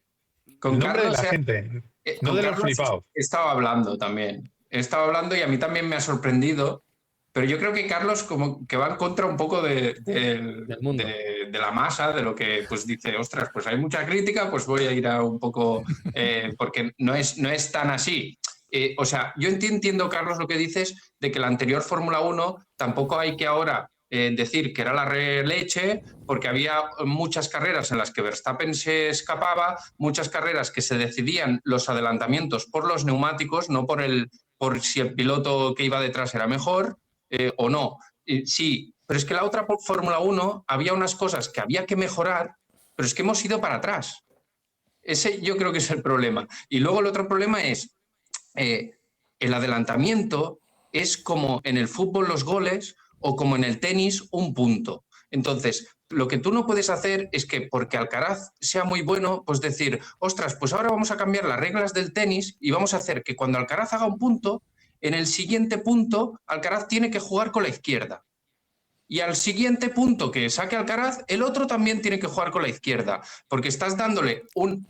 S6: Con
S4: El nombre de
S6: Carlos
S4: la
S6: he-
S4: gente. No
S6: con
S4: de los
S6: Carlos
S4: flipados.
S6: he estado hablando también. He estado hablando y a mí también me ha sorprendido. Pero yo creo que Carlos como que va en contra un poco del
S2: mundo.
S6: de la masa, de lo que pues dice, ostras, pues hay mucha crítica, pues voy a ir a un poco, porque no es tan así. O sea, yo entiendo, Carlos, lo que dices de que la anterior Fórmula 1 tampoco hay que ahora decir que era la releche, porque había muchas carreras en las que Verstappen se escapaba, muchas carreras que se decidían los adelantamientos por los neumáticos, no por si el piloto que iba detrás era mejor o no. Sí, pero es que la otra Fórmula 1 había unas cosas que había que mejorar, pero es que hemos ido para atrás. Ese yo creo que es el problema. Y luego el otro problema es el adelantamiento es como en el fútbol los goles o como en el tenis un punto. Entonces, lo que tú no puedes hacer es que porque Alcaraz sea muy bueno, pues decir, ostras, pues ahora vamos a cambiar las reglas del tenis y vamos a hacer que cuando Alcaraz haga un punto, en el siguiente punto Alcaraz tiene que jugar con la izquierda. Y al siguiente punto que saque Alcaraz, el otro también tiene que jugar con la izquierda, porque estás dándole un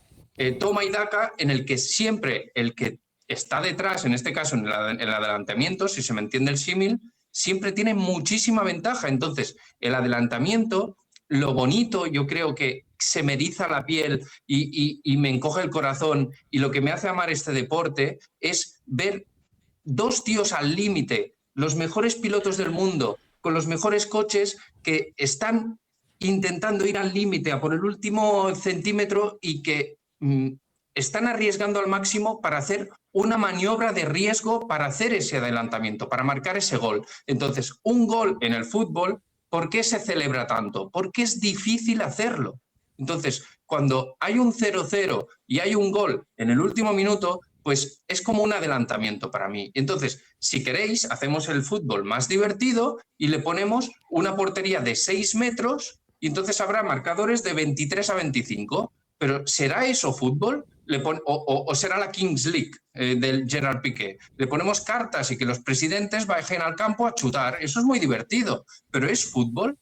S6: toma y daca en el que siempre el que está detrás, en este caso en el adelantamiento, si se me entiende el símil, siempre tiene muchísima ventaja. Entonces, el adelantamiento, lo bonito, yo creo que se me eriza la piel y me encoge el corazón, y lo que me hace amar este deporte es ver dos tíos al límite, los mejores pilotos del mundo, con los mejores coches, que están intentando ir al límite a por el último centímetro y que están arriesgando al máximo para hacer una maniobra de riesgo, para hacer ese adelantamiento, para marcar ese gol. Entonces, un gol en el fútbol, ¿por qué se celebra tanto? Porque es difícil hacerlo. Entonces, cuando hay un 0-0 y hay un gol en el último minuto, pues es como un adelantamiento para mí. Entonces, si queréis, hacemos el fútbol más divertido y le ponemos una portería de 6 metros y entonces habrá marcadores de 23 a 25. Pero ¿será eso fútbol? O será la Kings League del Gerard Piqué. Le ponemos cartas y que los presidentes bajen al campo a chutar. Eso es muy divertido. ¿Pero es fútbol?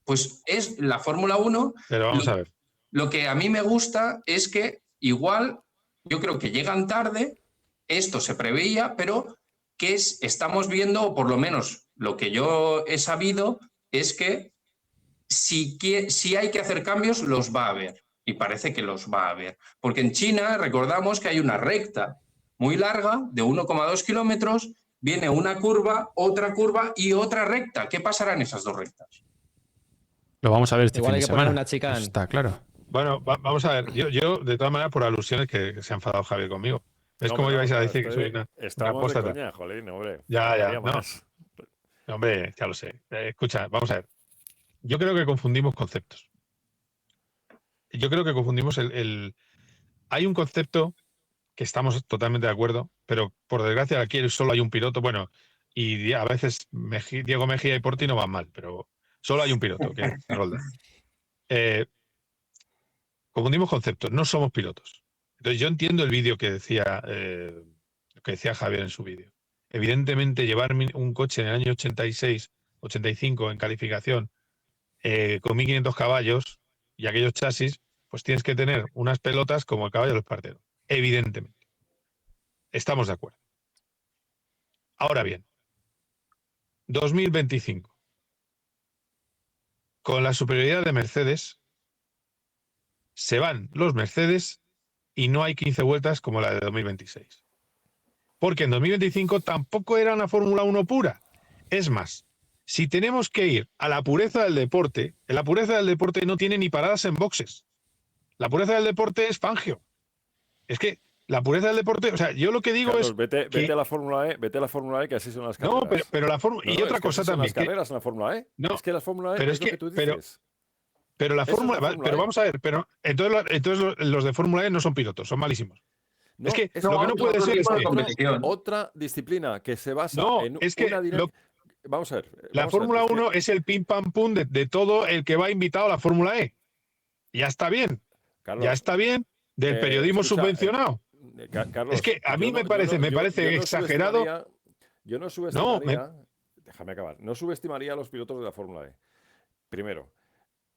S6: Pues es la Fórmula 1.
S4: Pero vamos a ver.
S6: Lo que a mí me gusta es que igual, yo creo que llegan tarde, esto se preveía, pero que estamos viendo, o por lo menos lo que yo he sabido, es que si hay que hacer cambios, los va a haber. y parece que los va a haber. Porque en China recordamos que hay una recta muy larga de 1,2 kilómetros, viene una curva, otra curva y otra recta. ¿Qué pasará en esas dos rectas?
S1: Lo vamos a ver este
S2: Igual
S1: fin
S2: hay
S1: de
S2: que poner
S1: semana.
S2: una chicane.
S1: Eso está claro.
S4: Bueno, vamos a ver. Yo, de todas maneras, por alusiones que se ha enfadado Javier conmigo. ¿Ves cómo ibais a decir que soy una
S5: Estamos de
S4: apóstata?
S5: coña, jolín, hombre.
S4: Ya,
S5: Faltaría
S4: no.
S5: más.
S4: Hombre, ya lo sé. Escucha, vamos a ver. Yo creo que confundimos conceptos. Yo creo que confundimos Hay un concepto que estamos totalmente de acuerdo, pero por desgracia aquí solo hay un piloto. Bueno, y a veces Diego Mejía y Porti no van mal, pero solo hay un piloto, que es Roldán. Confundimos conceptos, no somos pilotos. Entonces yo entiendo el vídeo que decía Javier en su vídeo. Evidentemente llevar un coche en el año 86, 85 en calificación con 1500 caballos y aquellos chasis, pues tienes que tener unas pelotas como el caballo del Espartero. Evidentemente. Estamos de acuerdo. Ahora bien, 2025. Con la superioridad de Mercedes, se van los Mercedes y no hay 15 vueltas como la de 2026. Porque en 2025 tampoco era una Fórmula 1 pura. Es más, si tenemos que ir a la pureza del deporte, la pureza del deporte no tiene ni paradas en boxes. La pureza del deporte es Fangio. Es que la pureza del deporte, o sea, yo lo que digo
S5: Carlos,
S4: es
S5: vete a la Fórmula E, que así son las carreras.
S4: no, pero la Fórmula y otra
S5: es que
S4: cosa
S5: así son
S4: también.
S5: las carreras en la Fórmula E.
S4: No,
S5: es que la Fórmula E
S4: pero
S5: es lo que tú dices.
S4: Pero la
S5: Esa es la
S4: Fórmula,
S5: Fórmula
S4: pero
S5: E.
S4: vamos a ver, pero entonces los de Fórmula E no son pilotos, son malísimos.
S5: No,
S4: es que
S5: es
S4: lo que no puede
S6: otro
S4: ser es
S6: tipo de
S4: que
S6: competición.
S5: otra disciplina que se basa
S4: no,
S5: en
S4: es que
S5: una dinámica. Vamos a ver.
S4: la
S5: vamos a ver,
S4: Fórmula
S5: es que-
S4: 1 es el pim pam pum de todo el que va invitado a la Fórmula E. Ya está bien,
S5: Carlos,
S4: ya está bien del periodismo
S5: escucha,
S4: subvencionado.
S5: Carlos,
S4: Es que a mí
S5: yo
S4: me
S5: no-
S4: parece,
S5: yo no-
S4: me
S5: yo-
S4: parece
S5: yo no
S4: exagerado.
S5: Yo no
S4: No,
S5: subestimaría. Déjame acabar. No subestimaría a los pilotos de la Fórmula E. Primero.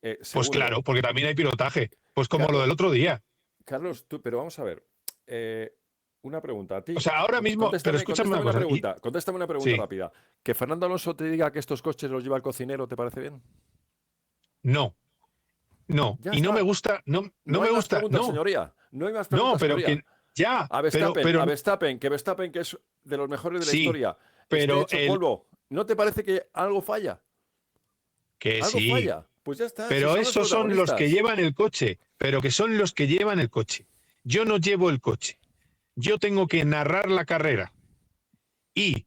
S4: Pues
S5: Segundo,
S4: claro, porque también hay pilotaje. Pues como
S5: Carlos,
S4: lo del otro día.
S5: Carlos, pero vamos a ver. Una pregunta a ti.
S4: O sea, ahora mismo, pero escúchame una cosa.
S5: Contéstame una pregunta
S4: Sí.
S5: rápida. ¿Que Fernando Alonso te diga que estos coches los lleva el cocinero, te parece bien?
S4: No. No.
S5: Ya
S4: Y no
S5: está.
S4: me gusta, no
S5: hay
S4: me
S5: más
S4: gusta.
S5: preguntas,
S4: No,
S5: señoría. No hay más preguntas,
S4: no, pero
S5: señoría.
S4: que ya.
S5: A Verstappen, que es de los mejores de la
S4: Sí,
S5: historia,
S4: pero
S5: esté hecho polvo. ¿No te parece que algo falla?
S4: que
S5: Algo
S4: sí.
S5: falla. Pues ya está.
S4: Pero
S5: si
S4: esos son los que
S5: protagonistas.
S4: llevan el coche. Pero que son los que llevan el coche. Yo no llevo el coche. Yo tengo que narrar la carrera. Y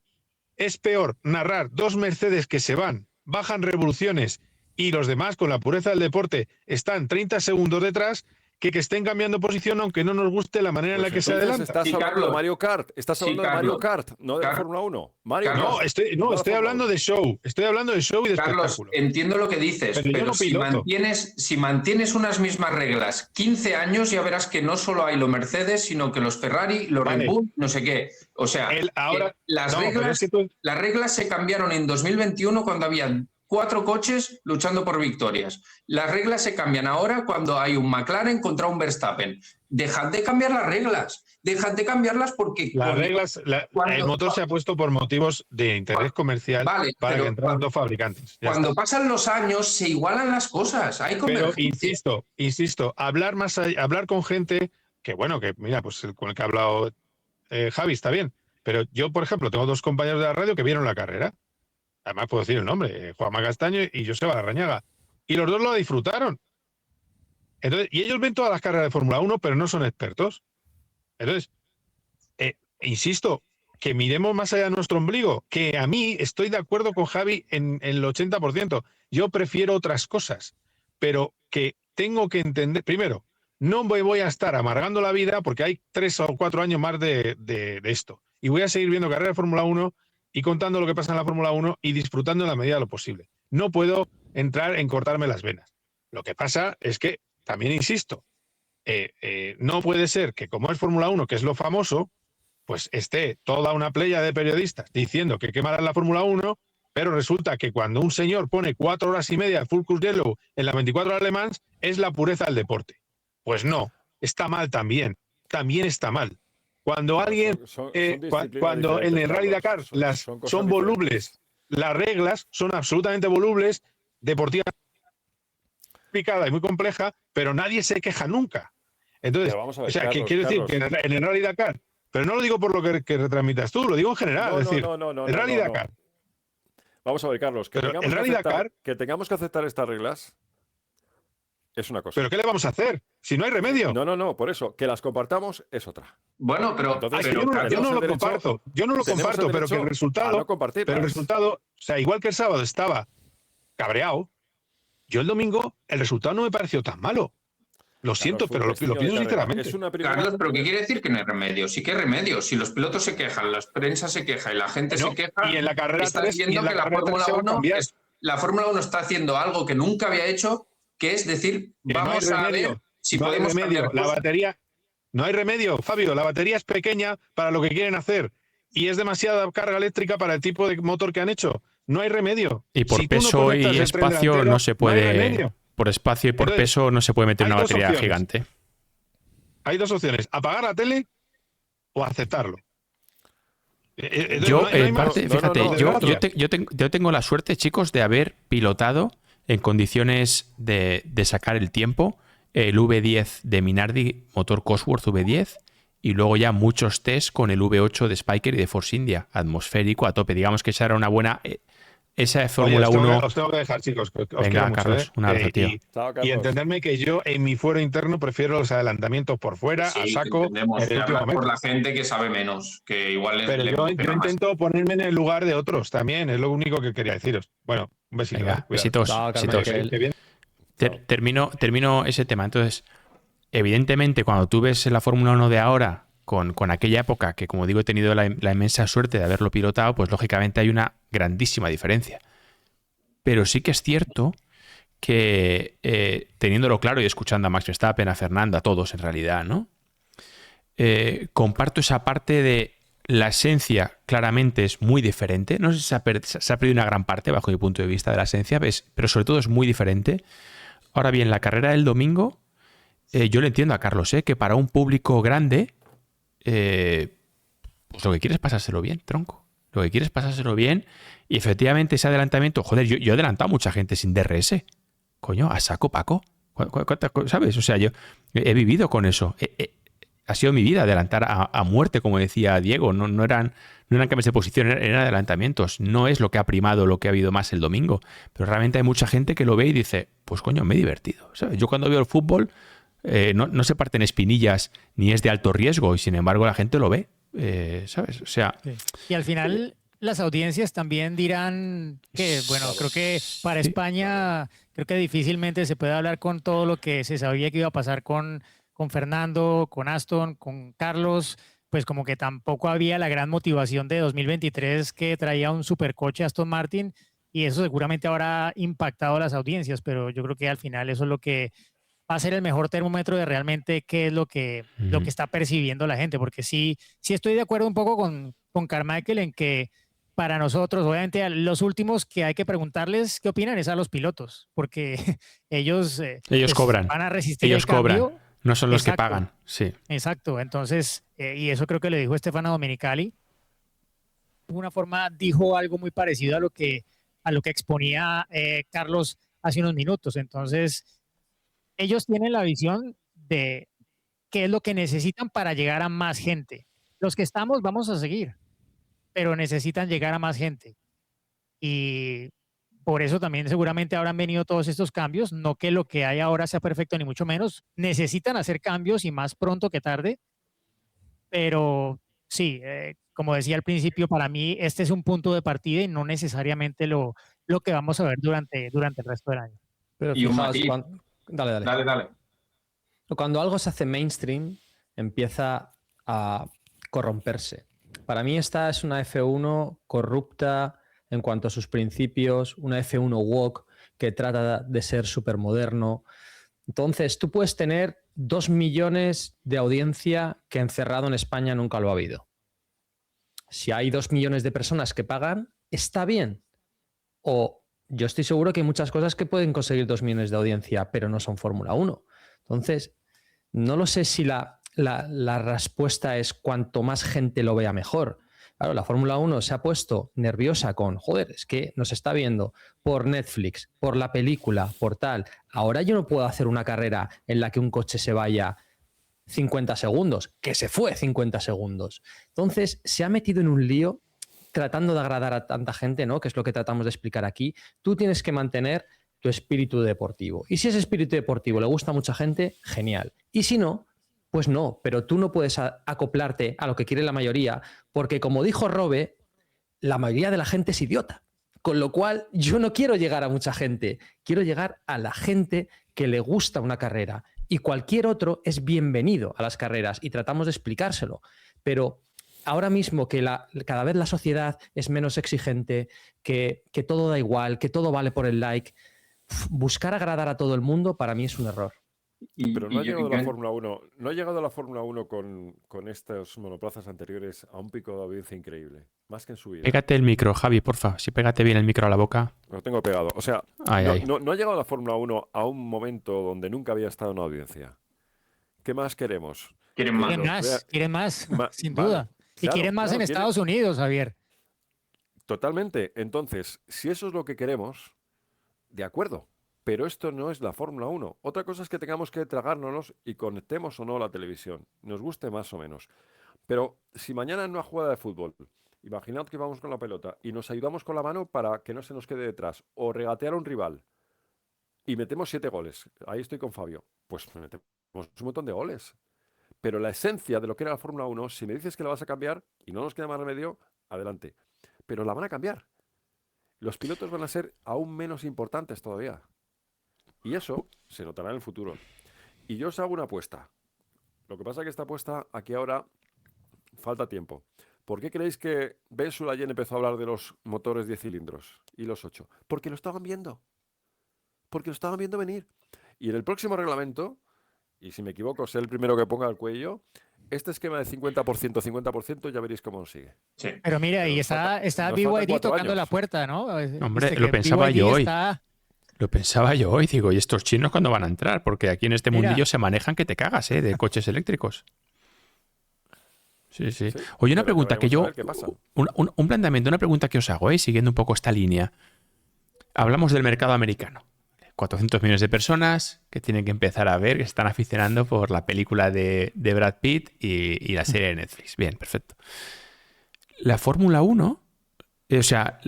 S4: es peor narrar dos Mercedes que se van, bajan revoluciones y los demás con la pureza del deporte están 30 segundos detrás que estén cambiando posición aunque no nos guste la manera en la que se
S5: entonces
S4: adelanta.
S5: Estás
S6: Sí,
S5: hablando
S6: Carlos.
S5: de Mario Kart. Estás
S6: Sí,
S5: hablando de Mario
S6: Carlos.
S5: Kart, no de la Fórmula 1. Mario
S6: Carlos.
S5: Kart.
S4: No,
S5: la
S4: estoy
S5: Fórmula
S4: hablando
S5: 1.
S4: de show. Estoy hablando de show y de
S6: Carlos,
S4: espectáculo.
S6: entiendo lo que dices,
S4: Pero yo
S6: pero
S4: no piloto.
S6: si mantienes unas mismas reglas 15 años, ya verás que no solo hay los Mercedes, sino que los Ferrari, los
S4: Vale.
S6: Red Bull, no sé qué. O sea,
S4: Ahora,
S6: las,
S4: no, pero
S6: reglas,
S4: es que tú-
S6: las reglas se cambiaron en 2021 cuando había 4 coches luchando por victorias. Las reglas se cambian ahora cuando hay un McLaren contra un Verstappen. Dejad de cambiar las reglas. Dejad de cambiarlas porque...
S4: las reglas, el motor se ha puesto por motivos de interés comercial
S6: Vale,
S4: para
S6: pero
S4: que entren dos fabricantes. Ya
S6: cuando
S4: está.
S6: pasan los años se igualan las cosas. Hay
S4: Pero
S6: convergencia.
S4: insisto, hablar con gente que, bueno, que mira, pues con el que ha hablado Javi está bien. Pero yo, por ejemplo, tengo dos compañeros de la radio que vieron la carrera. Además puedo decir el nombre, Juanma Castaño y Joseba Larrañaga. Y los dos lo disfrutaron. Entonces, y ellos ven todas las carreras de Fórmula 1, pero no son expertos. Entonces, insisto, que miremos más allá de nuestro ombligo, que a mí estoy de acuerdo con Javi en el 80%. Yo prefiero otras cosas, pero que tengo que entender, primero, no me voy a estar amargando la vida porque hay 3 o 4 años más de esto. Y voy a seguir viendo carreras de Fórmula 1 y contando lo que pasa en la Fórmula 1 y disfrutando en la medida de lo posible. No puedo entrar en cortarme las venas. Lo que pasa es que, también insisto, no puede ser que como es Fórmula 1, que es lo famoso, pues esté toda una playa de periodistas diciendo que quemarán la Fórmula 1, pero resulta que cuando un señor pone 4 horas y media de Full Course Yellow en la 24 horas de Le Mans, es la pureza del deporte. Pues no, está mal también está mal. Cuando alguien, cuando en el Rally Dakar son volubles, las reglas son absolutamente volubles deportivamente. explicada y muy compleja, pero nadie se queja nunca. Entonces,
S5: Pero vamos a ver,
S4: o sea,
S5: Carlos,
S4: que quiero decir que en el Rally Dakar, pero no lo digo por lo que retransmitas tú, lo digo en general. Es decir, el Rally Dakar.
S5: Vamos a ver, Carlos,
S4: Pero el Rally Dakar,
S5: que tengamos que aceptar estas reglas es una cosa.
S4: ¿pero qué le vamos a hacer? Si no hay remedio.
S5: No, por eso, que las compartamos es otra.
S6: Bueno, pero,
S5: Entonces,
S6: pero
S4: yo no lo comparto, pero que el resultado, o sea, igual que el sábado estaba cabreado, yo el domingo el resultado no me pareció tan malo. Lo siento, pero lo pienso sinceramente.
S6: Carlos, ¿pero qué quiere decir que no hay remedio? Sí que hay remedio. Si los pilotos se quejan, la prensa se queja y la gente se queja,
S4: y en la carrera
S6: está
S4: 3,
S6: diciendo que la Fórmula 1 está haciendo algo que nunca había hecho, que es decir, vamos a ver si podemos cambiar
S4: la batería. No hay remedio, Fabio. La batería es pequeña para lo que quieren hacer y es demasiada carga eléctrica para el tipo de motor que han hecho. No hay remedio.
S1: Y por peso y espacio no se puede. Por espacio y por peso no se puede meter una batería gigante.
S4: Hay dos opciones: apagar la tele o aceptarlo.
S1: Yo, en parte, fíjate, yo tengo la suerte, chicos, de haber pilotado en condiciones de sacar el tiempo el V10 de Minardi, motor Cosworth V10, y luego ya muchos test con el V8 de Spiker y de Force India, atmosférico a tope. Digamos que esa era una buena... Esa Fórmula 1...
S4: Os tengo que dejar, chicos.
S1: Venga, Carlos, un abrazo, tío.
S4: Y entenderme que yo, en mi fuero interno, prefiero los adelantamientos por fuera, a saco.
S6: Por la gente que sabe menos, que igual
S4: pero yo intento ponerme en el lugar de otros también, es lo único que quería deciros. Bueno, un besito.
S1: Venga, besitos. Termino ese tema. Entonces, evidentemente, cuando tú ves la Fórmula 1 de ahora con aquella época, que como digo he tenido la inmensa suerte de haberlo pilotado, pues lógicamente hay una grandísima diferencia. Pero sí que es cierto que teniéndolo claro y escuchando a Max Verstappen, a Fernando, a todos en realidad, ¿no? Comparto esa parte de la esencia claramente es muy diferente. No sé si se ha perdido una gran parte bajo mi punto de vista de la esencia, pero sobre todo es muy diferente. Ahora bien, la carrera del domingo, yo le entiendo a Carlos, que para un público grande, pues lo que quieres es pasárselo bien, tronco. Lo que quieres es pasárselo bien y efectivamente ese adelantamiento, joder, yo he adelantado a mucha gente sin DRS. Coño, a saco, Paco. ¿Sabes? O sea, yo he vivido con eso. Ha sido mi vida adelantar a muerte, como decía Diego. No eran cambios de posición, eran adelantamientos. No es lo que ha primado, lo que ha habido más el domingo. Pero realmente hay mucha gente que lo ve y dice, pues coño, me he divertido. ¿Sabes? Yo cuando veo el fútbol no se parten espinillas ni es de alto riesgo y sin embargo la gente lo ve. ¿Sabes? O sea...
S3: Sí. Y al final las audiencias también dirán que, bueno, creo que para España, creo que difícilmente se puede hablar con todo lo que se sabía que iba a pasar con Fernando, con Aston, con Carlos, pues como que tampoco había la gran motivación de 2023 que traía un supercoche Aston Martin y eso seguramente habrá impactado a las audiencias, pero yo creo que al final eso es lo que va a ser el mejor termómetro de realmente qué es lo que está percibiendo la gente, porque sí estoy de acuerdo un poco con Carmichael en que para nosotros, obviamente, los últimos que hay que preguntarles qué opinan es a los pilotos, porque ellos pues,
S1: cobran.
S3: Van a resistir
S1: ellos
S3: el cambio.
S1: Cobran. No son los que pagan, sí.
S3: Exacto, entonces, y eso creo que le dijo Stefano Domenicali. De alguna forma dijo algo muy parecido a lo que exponía Carlos hace unos minutos. Entonces, ellos tienen la visión de qué es lo que necesitan para llegar a más gente. Los que estamos vamos a seguir, pero necesitan llegar a más gente. Y por eso también seguramente habrán venido todos estos cambios, no que lo que hay ahora sea perfecto ni mucho menos. Necesitan hacer cambios y más pronto que tarde. Pero sí, como decía al principio, para mí este es un punto de partida y no necesariamente lo que vamos a ver durante el resto del año.
S2: Pero
S6: y
S2: fijaos,
S6: Dale.
S2: Cuando algo se hace mainstream, empieza a corromperse. Para mí esta es una F1 corrupta en cuanto a sus principios, una F1 woke que trata de ser súper moderno. Entonces, tú puedes tener 2 millones de audiencia que encerrado en España nunca lo ha habido. Si hay 2 millones de personas que pagan, está bien. O yo estoy seguro que hay muchas cosas que pueden conseguir 2 millones de audiencia, pero no son Fórmula 1. Entonces, no lo sé si la respuesta es cuanto más gente lo vea mejor, Claro, la Fórmula 1 se ha puesto nerviosa con, joder, es que nos está viendo por Netflix, por la película, por tal. Ahora yo no puedo hacer una carrera en la que un coche se vaya 50 segundos, que se fue 50 segundos. Entonces, se ha metido en un lío tratando de agradar a tanta gente, ¿no? Que es lo que tratamos de explicar aquí. Tú tienes que mantener tu espíritu deportivo. Y si ese espíritu deportivo le gusta a mucha gente, genial. Y si no, pues no, pero tú no puedes acoplarte a lo que quiere la mayoría, porque como dijo Robe, la mayoría de la gente es idiota. Con lo cual, yo no quiero llegar a mucha gente, quiero llegar a la gente que le gusta una carrera. Y cualquier otro es bienvenido a las carreras y tratamos de explicárselo. Pero ahora mismo que cada vez la sociedad es menos exigente, que todo da igual, que todo vale por el like, buscar agradar a todo el mundo para mí es un error.
S5: Pero no ha llegado la Fórmula 1, no ha llegado la Fórmula 1 con estos monoplazas anteriores a un pico de audiencia increíble, más que en su vida.
S1: Pégate el micro, Javi, porfa. Si pégate bien el micro a la boca.
S5: Lo tengo pegado. O sea, no ha llegado la Fórmula 1 a un momento donde nunca había estado en audiencia. ¿Qué más queremos?
S6: Quieren
S3: más, sin duda. Y quieren más en Estados Unidos, Javier.
S5: Totalmente. Entonces, si eso es lo que queremos, de acuerdo. Pero esto no es la Fórmula 1. Otra cosa es que tengamos que tragárnoslos y conectemos o no la televisión. Nos guste más o menos. Pero si mañana en una jugada de fútbol, imaginad que vamos con la pelota y nos ayudamos con la mano para que no se nos quede detrás, o regatear a un rival y metemos 7 goles. Ahí estoy con Fabio. Pues metemos un montón de goles. Pero la esencia de lo que era la Fórmula 1, si me dices que la vas a cambiar y no nos queda más remedio, adelante. Pero la van a cambiar. Los pilotos van a ser aún menos importantes todavía. Y eso se notará en el futuro. Y yo os hago una apuesta. Lo que pasa es que esta apuesta aquí ahora falta tiempo. ¿Por qué creéis que Ben Sulayem empezó a hablar de los motores 10 cilindros y los 8? Porque lo estaban viendo. Porque lo estaban viendo venir. Y en el próximo reglamento, y si me equivoco, sé el primero que ponga el cuello, este esquema de 50%, ya veréis cómo nos sigue.
S6: Sí.
S3: Pero mira, y está BYD tocando la puerta, ¿no?
S1: Hombre, lo pensaba yo hoy. Lo pensaba yo hoy, digo, ¿y estos chinos cuándo van a entrar? Porque aquí en este mundillo se manejan que te cagas, de coches eléctricos. Sí. Oye, una pregunta que yo... Un planteamiento, una pregunta que os hago, siguiendo un poco esta línea. Hablamos del mercado americano. 400 millones de personas que tienen que empezar a ver, que se están aficionando por la película de Brad Pitt y la serie de Netflix. Bien, perfecto. La Fórmula 1, o sea...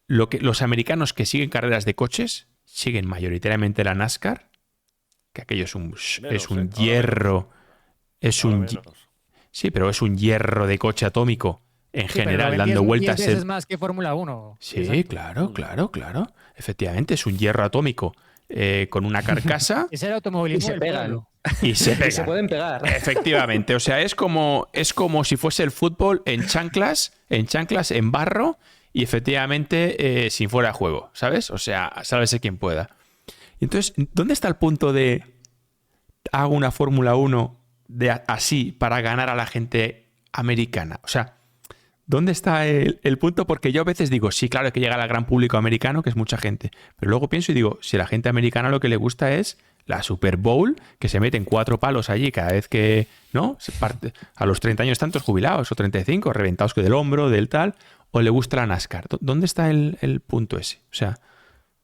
S1: los americanos que siguen carreras de coches siguen mayoritariamente la NASCAR, que aquello es un hierro. Sí, pero es un hierro de coche atómico en general, dando vueltas.
S3: 10 veces más que Fórmula 1.
S1: Sí, exacto. Claro. Efectivamente, es un hierro atómico con una carcasa.
S3: Es el automovilismo.
S2: Y se pegan.
S1: Y se pegan.
S2: Y se pueden pegar.
S1: Efectivamente. O sea, es como si fuese el fútbol en chanclas, en barro. Y efectivamente, sin fuera de juego, ¿sabes? O sea, sálvese quien pueda. Y entonces, ¿dónde está el punto de hago una Fórmula 1 así para ganar a la gente americana? O sea, ¿dónde está el punto? Porque yo a veces digo, sí, claro, que llega al gran público americano, que es mucha gente. Pero luego pienso y digo, si a la gente americana lo que le gusta es la Super Bowl, que se meten 4 palos allí cada vez que, ¿no? Se parte, a los 30 años tantos jubilados, o 35, reventados que del hombro, del tal... ¿O le gusta la NASCAR? ¿Dónde está el punto ese? O sea,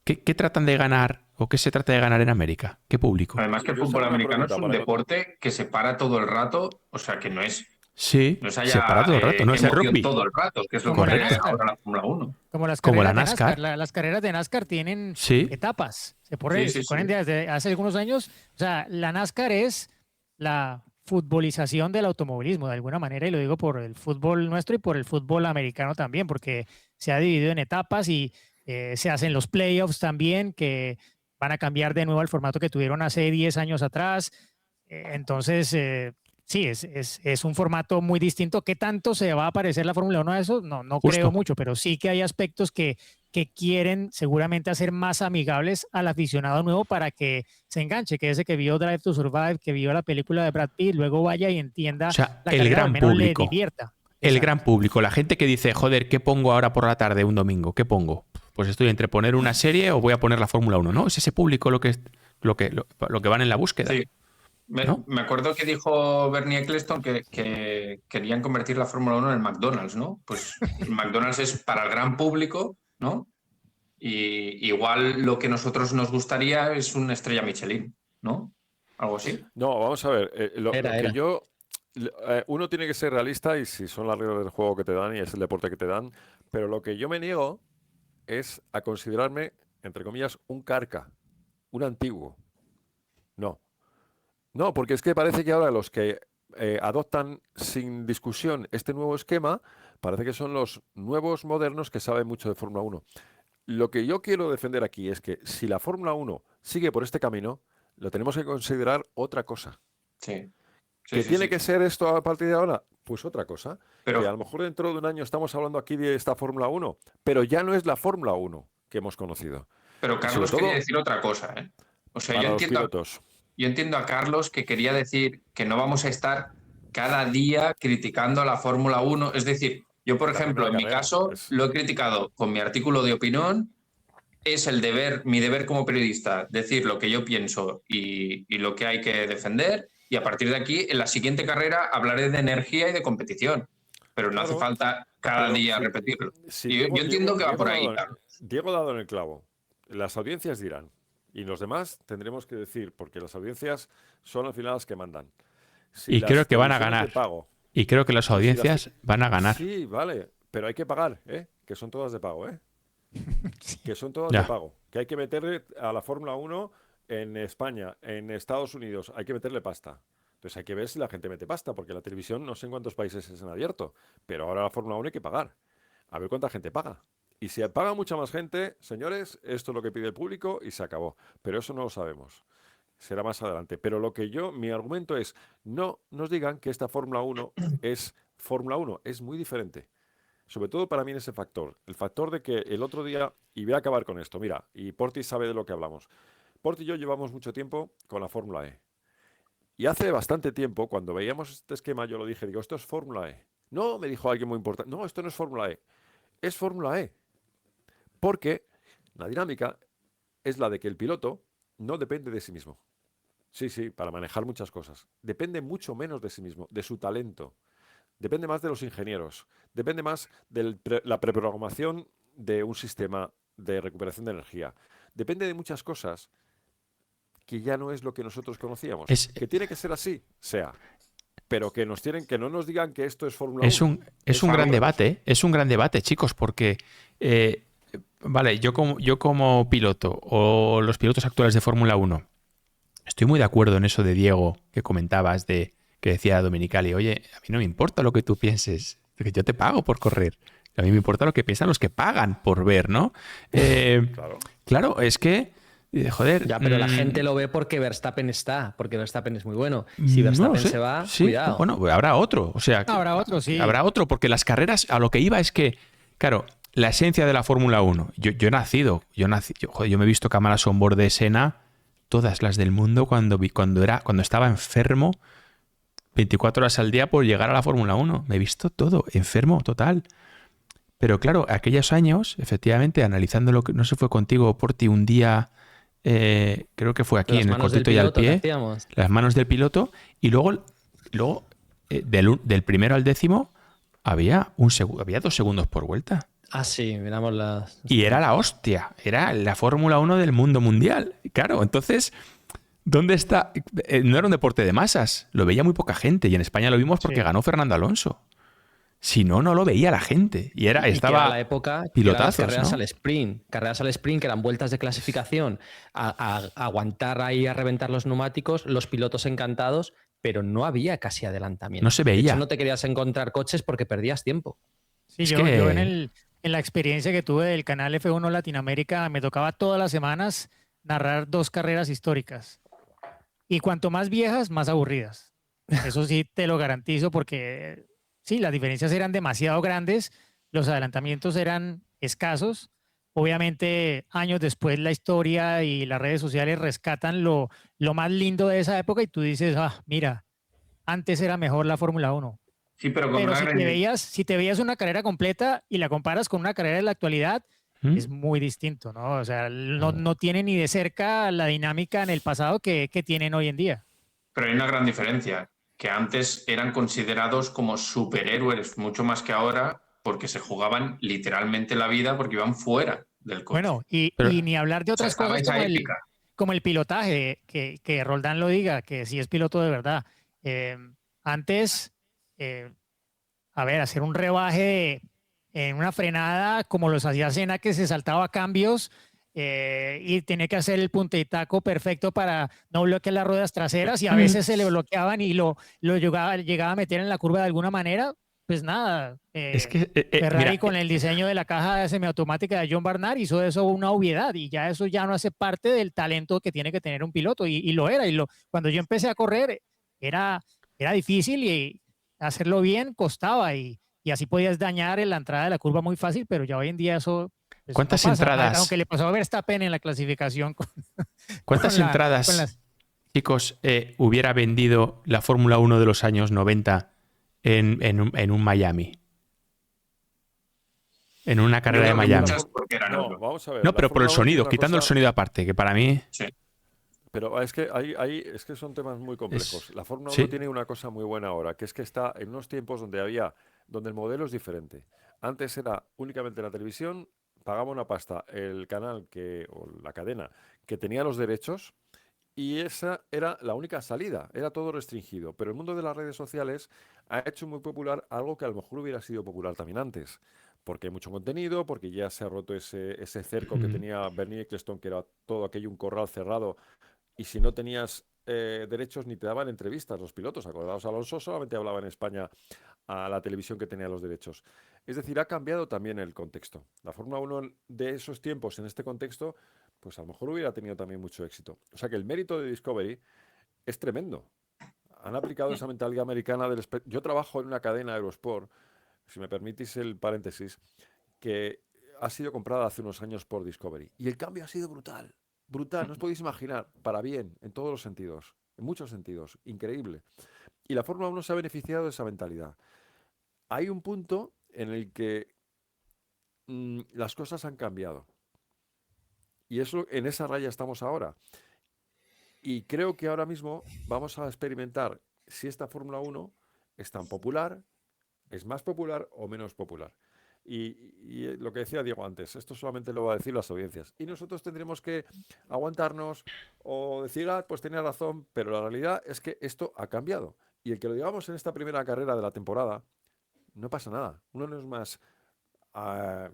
S1: ¿qué tratan de ganar o qué se trata de ganar en América? ¿Qué público?
S6: Además que el fútbol americano es un deporte que se para todo el rato, o sea, que no es...
S1: Sí,
S6: no
S1: se para todo el rato, no es el rugby.
S6: Todo el rato, que es lo
S3: Como
S6: que
S3: la
S6: es ahora la Fórmula 1.
S3: Como
S1: la NASCAR.
S3: Las carreras de NASCAR tienen etapas. Se ponen desde hace algunos años. O sea, la NASCAR es la futbolización del automovilismo, de alguna manera, y lo digo por el fútbol nuestro y por el fútbol americano también, porque se ha dividido en etapas y se hacen los playoffs también, que van a cambiar de nuevo el formato que tuvieron hace 10 años atrás. Entonces, sí, es un formato muy distinto. ¿Qué tanto se va a parecer la Fórmula 1 a eso? No creo mucho, pero sí que hay aspectos que quieren seguramente hacer más amigables al aficionado nuevo para que se enganche, que ese que vio Drive to Survive, que vio la película de Brad Pitt, luego vaya y entienda,
S1: o sea,
S3: la
S1: el gran público,
S3: le divierta.
S1: El gran público, la gente que dice, joder, ¿qué pongo ahora por la tarde un domingo? ¿Qué pongo? Pues estoy entre poner una serie o voy a poner la Fórmula 1, ¿no? Es ese público lo que van en la búsqueda.
S6: Sí.
S1: ¿no?
S6: Me acuerdo que dijo Bernie Ecclestone que querían convertir la Fórmula 1 en el McDonald's, ¿no? Pues el McDonald's es para el gran público, ¿no? Y igual lo que nosotros nos gustaría es una estrella Michelin, ¿no? Algo así.
S5: No, vamos a ver. Lo que
S2: Era.
S5: yo. Uno tiene que ser realista y si son las reglas del juego que te dan y es el deporte que te dan, pero lo que yo me niego es a considerarme, entre comillas, un carca, un antiguo. No. No, porque es que parece que ahora los que adoptan sin discusión este nuevo esquema, parece que son los nuevos modernos que saben mucho de Fórmula 1. Lo que yo quiero defender aquí es que si la Fórmula 1 sigue por este camino, lo tenemos que considerar otra cosa.
S6: Sí.
S5: ¿Que tiene que ser esto a partir de ahora? Pues otra cosa.
S6: Pero,
S5: Que a lo mejor dentro de un año estamos hablando aquí de esta Fórmula 1, pero ya no es la Fórmula 1 que hemos conocido.
S6: pero Carlos
S5: todo
S6: quería decir otra cosa, ¿eh? O sea,
S5: Para los pilotos.
S6: yo entiendo a Carlos que quería decir que no vamos a estar cada día criticando a la Fórmula 1. Es decir, yo, por ejemplo, en mi caso, lo he criticado con mi artículo de opinión. Es mi deber como periodista, decir lo que yo pienso y lo que hay que defender. Y a partir de aquí, en la siguiente carrera, hablaré de energía y de competición. Pero no hace falta cada día repetirlo. Yo entiendo que va por ahí.
S5: Diego ha dado en el clavo. Las audiencias dirán. Y los demás tendremos que decir, porque las audiencias son al final las que mandan.
S1: Y creo que van a ganar. Y creo que las audiencias van a ganar.
S5: Sí, vale. Pero hay que pagar, ¿eh? Que son todas de pago, ¿eh?
S3: Sí.
S5: Que son todas de pago. Que hay que meterle a la Fórmula 1 en España, en Estados Unidos. Hay que meterle pasta. Entonces hay que ver si la gente mete pasta, porque la televisión no sé en cuántos países es en abierto. Pero ahora la Fórmula 1 hay que pagar. A ver cuánta gente paga. Y si paga mucha más gente, señores, esto es lo que pide el público y se acabó. Pero eso no lo sabemos. Será más adelante. Pero mi argumento es, no nos digan que esta Fórmula 1 es Fórmula 1. Es muy diferente. Sobre todo para mí en ese factor. El factor de que el otro día, y voy a acabar con esto, mira, y Porti sabe de lo que hablamos. Porti y yo llevamos mucho tiempo con la Fórmula E. Y hace bastante tiempo, cuando veíamos este esquema, yo lo dije, digo, esto es Fórmula E. No, me dijo alguien muy importante, no, esto no es Fórmula E. Es Fórmula E. Porque la dinámica es la de que el piloto no depende de sí mismo. Sí, para manejar muchas cosas. Depende mucho menos de sí mismo, de su talento. Depende más de los ingenieros. Depende más de la preprogramación de un sistema de recuperación de energía. Depende de muchas cosas que ya no es lo que nosotros conocíamos. Que tiene que ser así, sea. Pero que no nos digan que esto es Fórmula 1.
S1: Es un gran debate, es un gran debate, chicos, porque vale, yo como piloto o los pilotos actuales de Fórmula 1 estoy muy de acuerdo en eso de Diego que comentabas que decía Domenicali, oye, a mí no me importa lo que tú pienses, porque yo te pago por correr. A mí me importa lo que piensan los que pagan por ver, ¿no? Claro, es que, joder...
S2: Ya, pero la gente lo ve porque Verstappen porque Verstappen es muy bueno. Si Verstappen se va, cuidado.
S1: Bueno, habrá otro, o sea...
S3: Habrá otro, sí.
S1: Habrá otro, porque las carreras, a lo que iba es que, claro, la esencia de la Fórmula 1, yo me he visto cámaras on board de Senna, todas las del mundo, cuando estaba enfermo, 24 horas al día por llegar a la Fórmula 1. Me he visto todo, enfermo, total. Pero claro, aquellos años, efectivamente, analizando lo que, no sé si fue contigo, Porti, un día, creo que fue aquí, en el cortito y al pie, las manos del piloto, y luego del primero al 10º había 2 segundos por vuelta.
S2: Ah, sí, miramos las...
S1: Y era la hostia, era la Fórmula 1 del mundo mundial. Claro, entonces... ¿Dónde está? No era un deporte de masas, lo veía muy poca gente y en España lo vimos porque ganó Fernando Alonso. Si no, no lo veía la gente. Y estaba
S2: que era la época
S1: pilotazos,
S2: carreras
S1: ¿no?
S2: al sprint, que eran vueltas de clasificación, a aguantar ahí, a reventar los neumáticos, los pilotos encantados, pero no había casi adelantamiento.
S1: No se veía.
S2: De hecho, no te querías encontrar coches porque perdías tiempo.
S3: Sí, yo en la experiencia que tuve del canal F1 Latinoamérica me tocaba todas las semanas narrar 2 carreras históricas. Y cuanto más viejas, más aburridas. Eso sí te lo garantizo porque sí, las diferencias eran demasiado grandes, los adelantamientos eran escasos. Obviamente, años después la historia y las redes sociales rescatan lo más lindo de esa época y tú dices, mira, antes era mejor la Fórmula 1.
S6: Sí, pero
S3: si te veías una carrera completa y la comparas con una carrera de la actualidad, es muy distinto, ¿no? O sea, no tiene ni de cerca la dinámica en el pasado que tienen hoy en día.
S6: Pero hay una gran diferencia, que antes eran considerados como superhéroes, mucho más que ahora, porque se jugaban literalmente la vida porque iban fuera del coche.
S3: Bueno, y
S1: Pero-
S3: ni hablar de
S6: O sea,
S3: otras
S6: estaba
S3: cosas
S6: esa épica.
S3: como el pilotaje, que Roldán lo diga, que sí es piloto de verdad. Antes, a ver, hacer un rebaje en una frenada como los hacía Senna, que se saltaba cambios y tenía que hacer el punta y taco perfecto para no bloquear las ruedas traseras y a veces se le bloqueaban y lo llegaba a meter en la curva de alguna manera. Pues nada,
S1: Es que,
S3: Ferrari
S1: mira,
S3: con el diseño de la caja semiautomática de John Barnard hizo eso una obviedad y ya eso ya no hace parte del talento que tiene que tener un piloto y lo era. Cuando yo empecé a correr era difícil y hacerlo bien costaba y así podías dañar en la entrada de la curva muy fácil, pero ya hoy en día eso pues,
S1: ¿cuántas
S3: no pasa.
S1: entradas?
S3: Aunque le pasó a Verstappen en la clasificación
S1: ¿cuántas
S3: con
S1: entradas,
S3: las...
S1: chicos, hubiera vendido la Fórmula 1 de los años 90 en un Miami? En una carrera de
S6: Yo creo que
S1: Miami.
S6: muchas porque eran
S5: No,
S6: otro.
S5: vamos a ver.
S1: No,
S5: la
S1: pero por el
S5: Fórmula 1 tiene
S1: sonido,
S5: una
S1: quitando el
S5: cosa-
S1: sonido aparte, que para mí...
S5: Pero es que es que son temas muy complejos. La Fórmula 1
S1: sí.
S5: tiene una cosa muy buena ahora, que es que está en unos tiempos donde el modelo es diferente. Antes era únicamente la televisión, pagaba una pasta el canal o la cadena que tenía los derechos y esa era la única salida, era todo restringido. Pero el mundo de las redes sociales ha hecho muy popular algo que a lo mejor hubiera sido popular también antes. Porque hay mucho contenido, porque ya se ha roto ese cerco que
S1: Ujú.
S5: tenía Bernie Ecclestone, que era todo aquello un corral cerrado y si no tenías derechos ni te daban entrevistas los pilotos. Acordaos, Alonso solamente hablaba en España a la televisión que tenía los derechos. Es decir, ha cambiado también el contexto. La Fórmula 1 de esos tiempos, en este contexto, pues a lo mejor hubiera tenido también mucho éxito. O sea que el mérito de Discovery es tremendo. Han aplicado esa mentalidad americana Yo trabajo en una cadena Eurosport, si me permitís el paréntesis, que ha sido comprada hace unos años por Discovery. Y el cambio ha sido brutal. Brutal, no os podéis imaginar, para bien, en todos los sentidos, en muchos sentidos, increíble. Y la Fórmula 1 se ha beneficiado de esa mentalidad. Hay un punto en el que las cosas han cambiado. Y en esa raya estamos ahora. Y creo que ahora mismo vamos a experimentar si esta Fórmula 1 es tan popular, es más popular o menos popular. Y lo que decía Diego antes, esto solamente lo va a decir las audiencias. Y nosotros tendremos que aguantarnos o decir, pues tenía razón, pero la realidad es que esto ha cambiado. Y el que lo digamos en esta primera carrera de la temporada, no pasa nada. Uno no es más,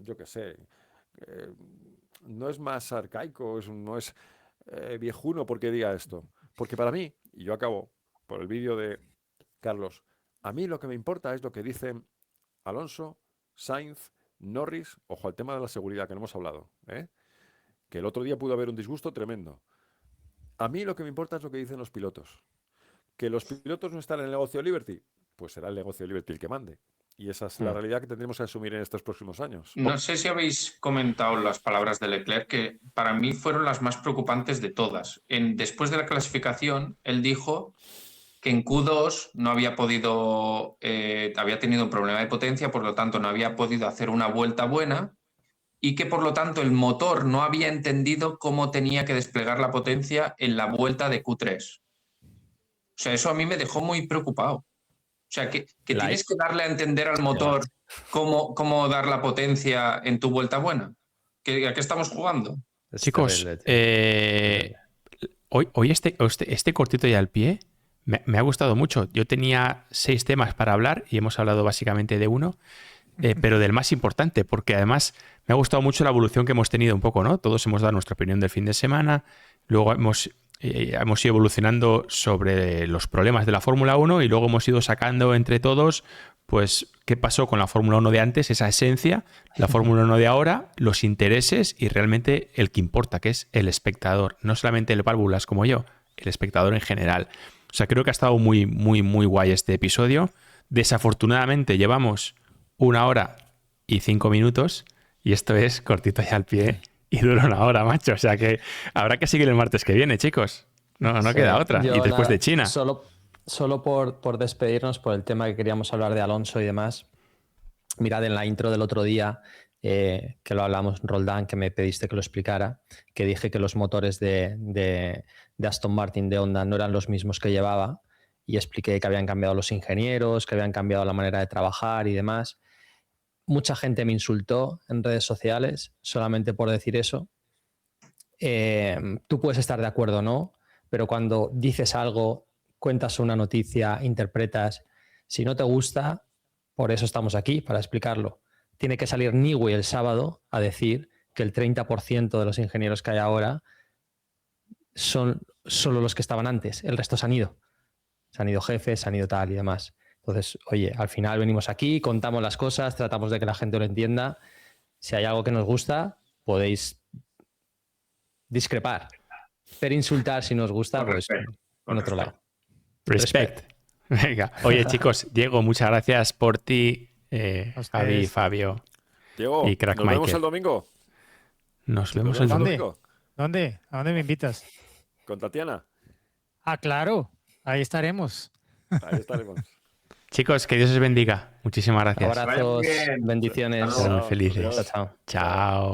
S5: yo qué sé, no es más arcaico, no es viejuno porque diga esto. Porque para mí, y yo acabo por el vídeo de Carlos, a mí lo que me importa es lo que dicen Alonso, Sainz, Norris, ojo al tema de la seguridad que no hemos hablado, que el otro día pudo haber un disgusto tremendo. A mí lo que me importa es lo que dicen los pilotos. Que los pilotos no están en el negocio de Liberty, pues será el negocio de Liberty el que mande. Y esa es la realidad que tendremos que asumir en estos próximos años.
S6: No sé si habéis comentado las palabras de Leclerc, que para mí fueron las más preocupantes de todas. Después de la clasificación, él dijo que en Q2 no había podido, había tenido un problema de potencia, por lo tanto no había podido hacer una vuelta buena y que por lo tanto el motor no había entendido cómo tenía que desplegar la potencia en la vuelta de Q3. O sea, eso a mí me dejó muy preocupado. O sea, que tienes que darle a entender al motor cómo dar la potencia en tu vuelta buena. ¿A qué estamos jugando?
S1: Chicos, hoy este cortito y al pie me ha gustado mucho. Yo tenía 6 temas para hablar y hemos hablado básicamente de uno, pero del más importante, porque además me ha gustado mucho la evolución que hemos tenido un poco, ¿no? Todos hemos dado nuestra opinión del fin de semana, luego hemos ido evolucionando sobre los problemas de la Fórmula 1 y luego hemos ido sacando entre todos, pues, qué pasó con la Fórmula 1 de antes, esa esencia, la Fórmula 1 de ahora, los intereses y realmente el que importa, que es el espectador, no solamente el válvulas como yo, el espectador en general. O sea, creo que ha estado muy, muy, muy guay este episodio. Desafortunadamente llevamos 1 hora y 5 minutos y esto es cortito y al pie y dura 1 hora, macho. O sea que habrá que seguir el martes que viene, chicos. No
S2: Sí,
S1: queda otra.
S2: yo
S1: Y después de China.
S2: Solo por despedirnos, por el tema que queríamos hablar de Alonso y demás. Mirad, en la intro del otro día que lo hablamos, Roldán, que me pediste que lo explicara, que dije que los motores de Aston Martin de Honda no eran los mismos que llevaba y expliqué que habían cambiado los ingenieros, que habían cambiado la manera de trabajar y demás. Mucha gente me insultó en redes sociales solamente por decir eso. Tú puedes estar de acuerdo o no, pero cuando dices algo, cuentas una noticia, interpretas, si no te gusta, por eso estamos aquí, para explicarlo. Tiene que salir Newey el sábado a decir que el 30% de los ingenieros que hay ahora son solo los que estaban antes, el resto se han ido. Se han ido jefes, se han ido tal y demás. Entonces, oye, al final venimos aquí, contamos las cosas, tratamos de que la gente lo entienda. Si hay algo que nos gusta, podéis discrepar. Pero insultar, si no os gusta, pues en otro lado.
S1: Respect. Venga. Oye, chicos, Diego, muchas gracias por ti, Javi, Fabio
S5: Diego,
S1: y Crack
S5: nos vemos
S1: Michael.
S5: el domingo.
S1: Nos vemos
S5: Nos
S1: el
S5: vemos
S1: domingo.
S3: ¿Dónde? ¿A dónde me invitas?
S5: Con Tatiana.
S3: Ah, claro. Ahí estaremos.
S5: Ahí estaremos.
S1: Chicos, que Dios os bendiga. Muchísimas gracias.
S2: Abrazos,
S6: Vaya muy bien.
S2: bendiciones.
S5: Hasta
S1: Sean
S5: luego.
S1: muy felices.
S5: Adiós.
S2: Chao, chao.
S1: Chao.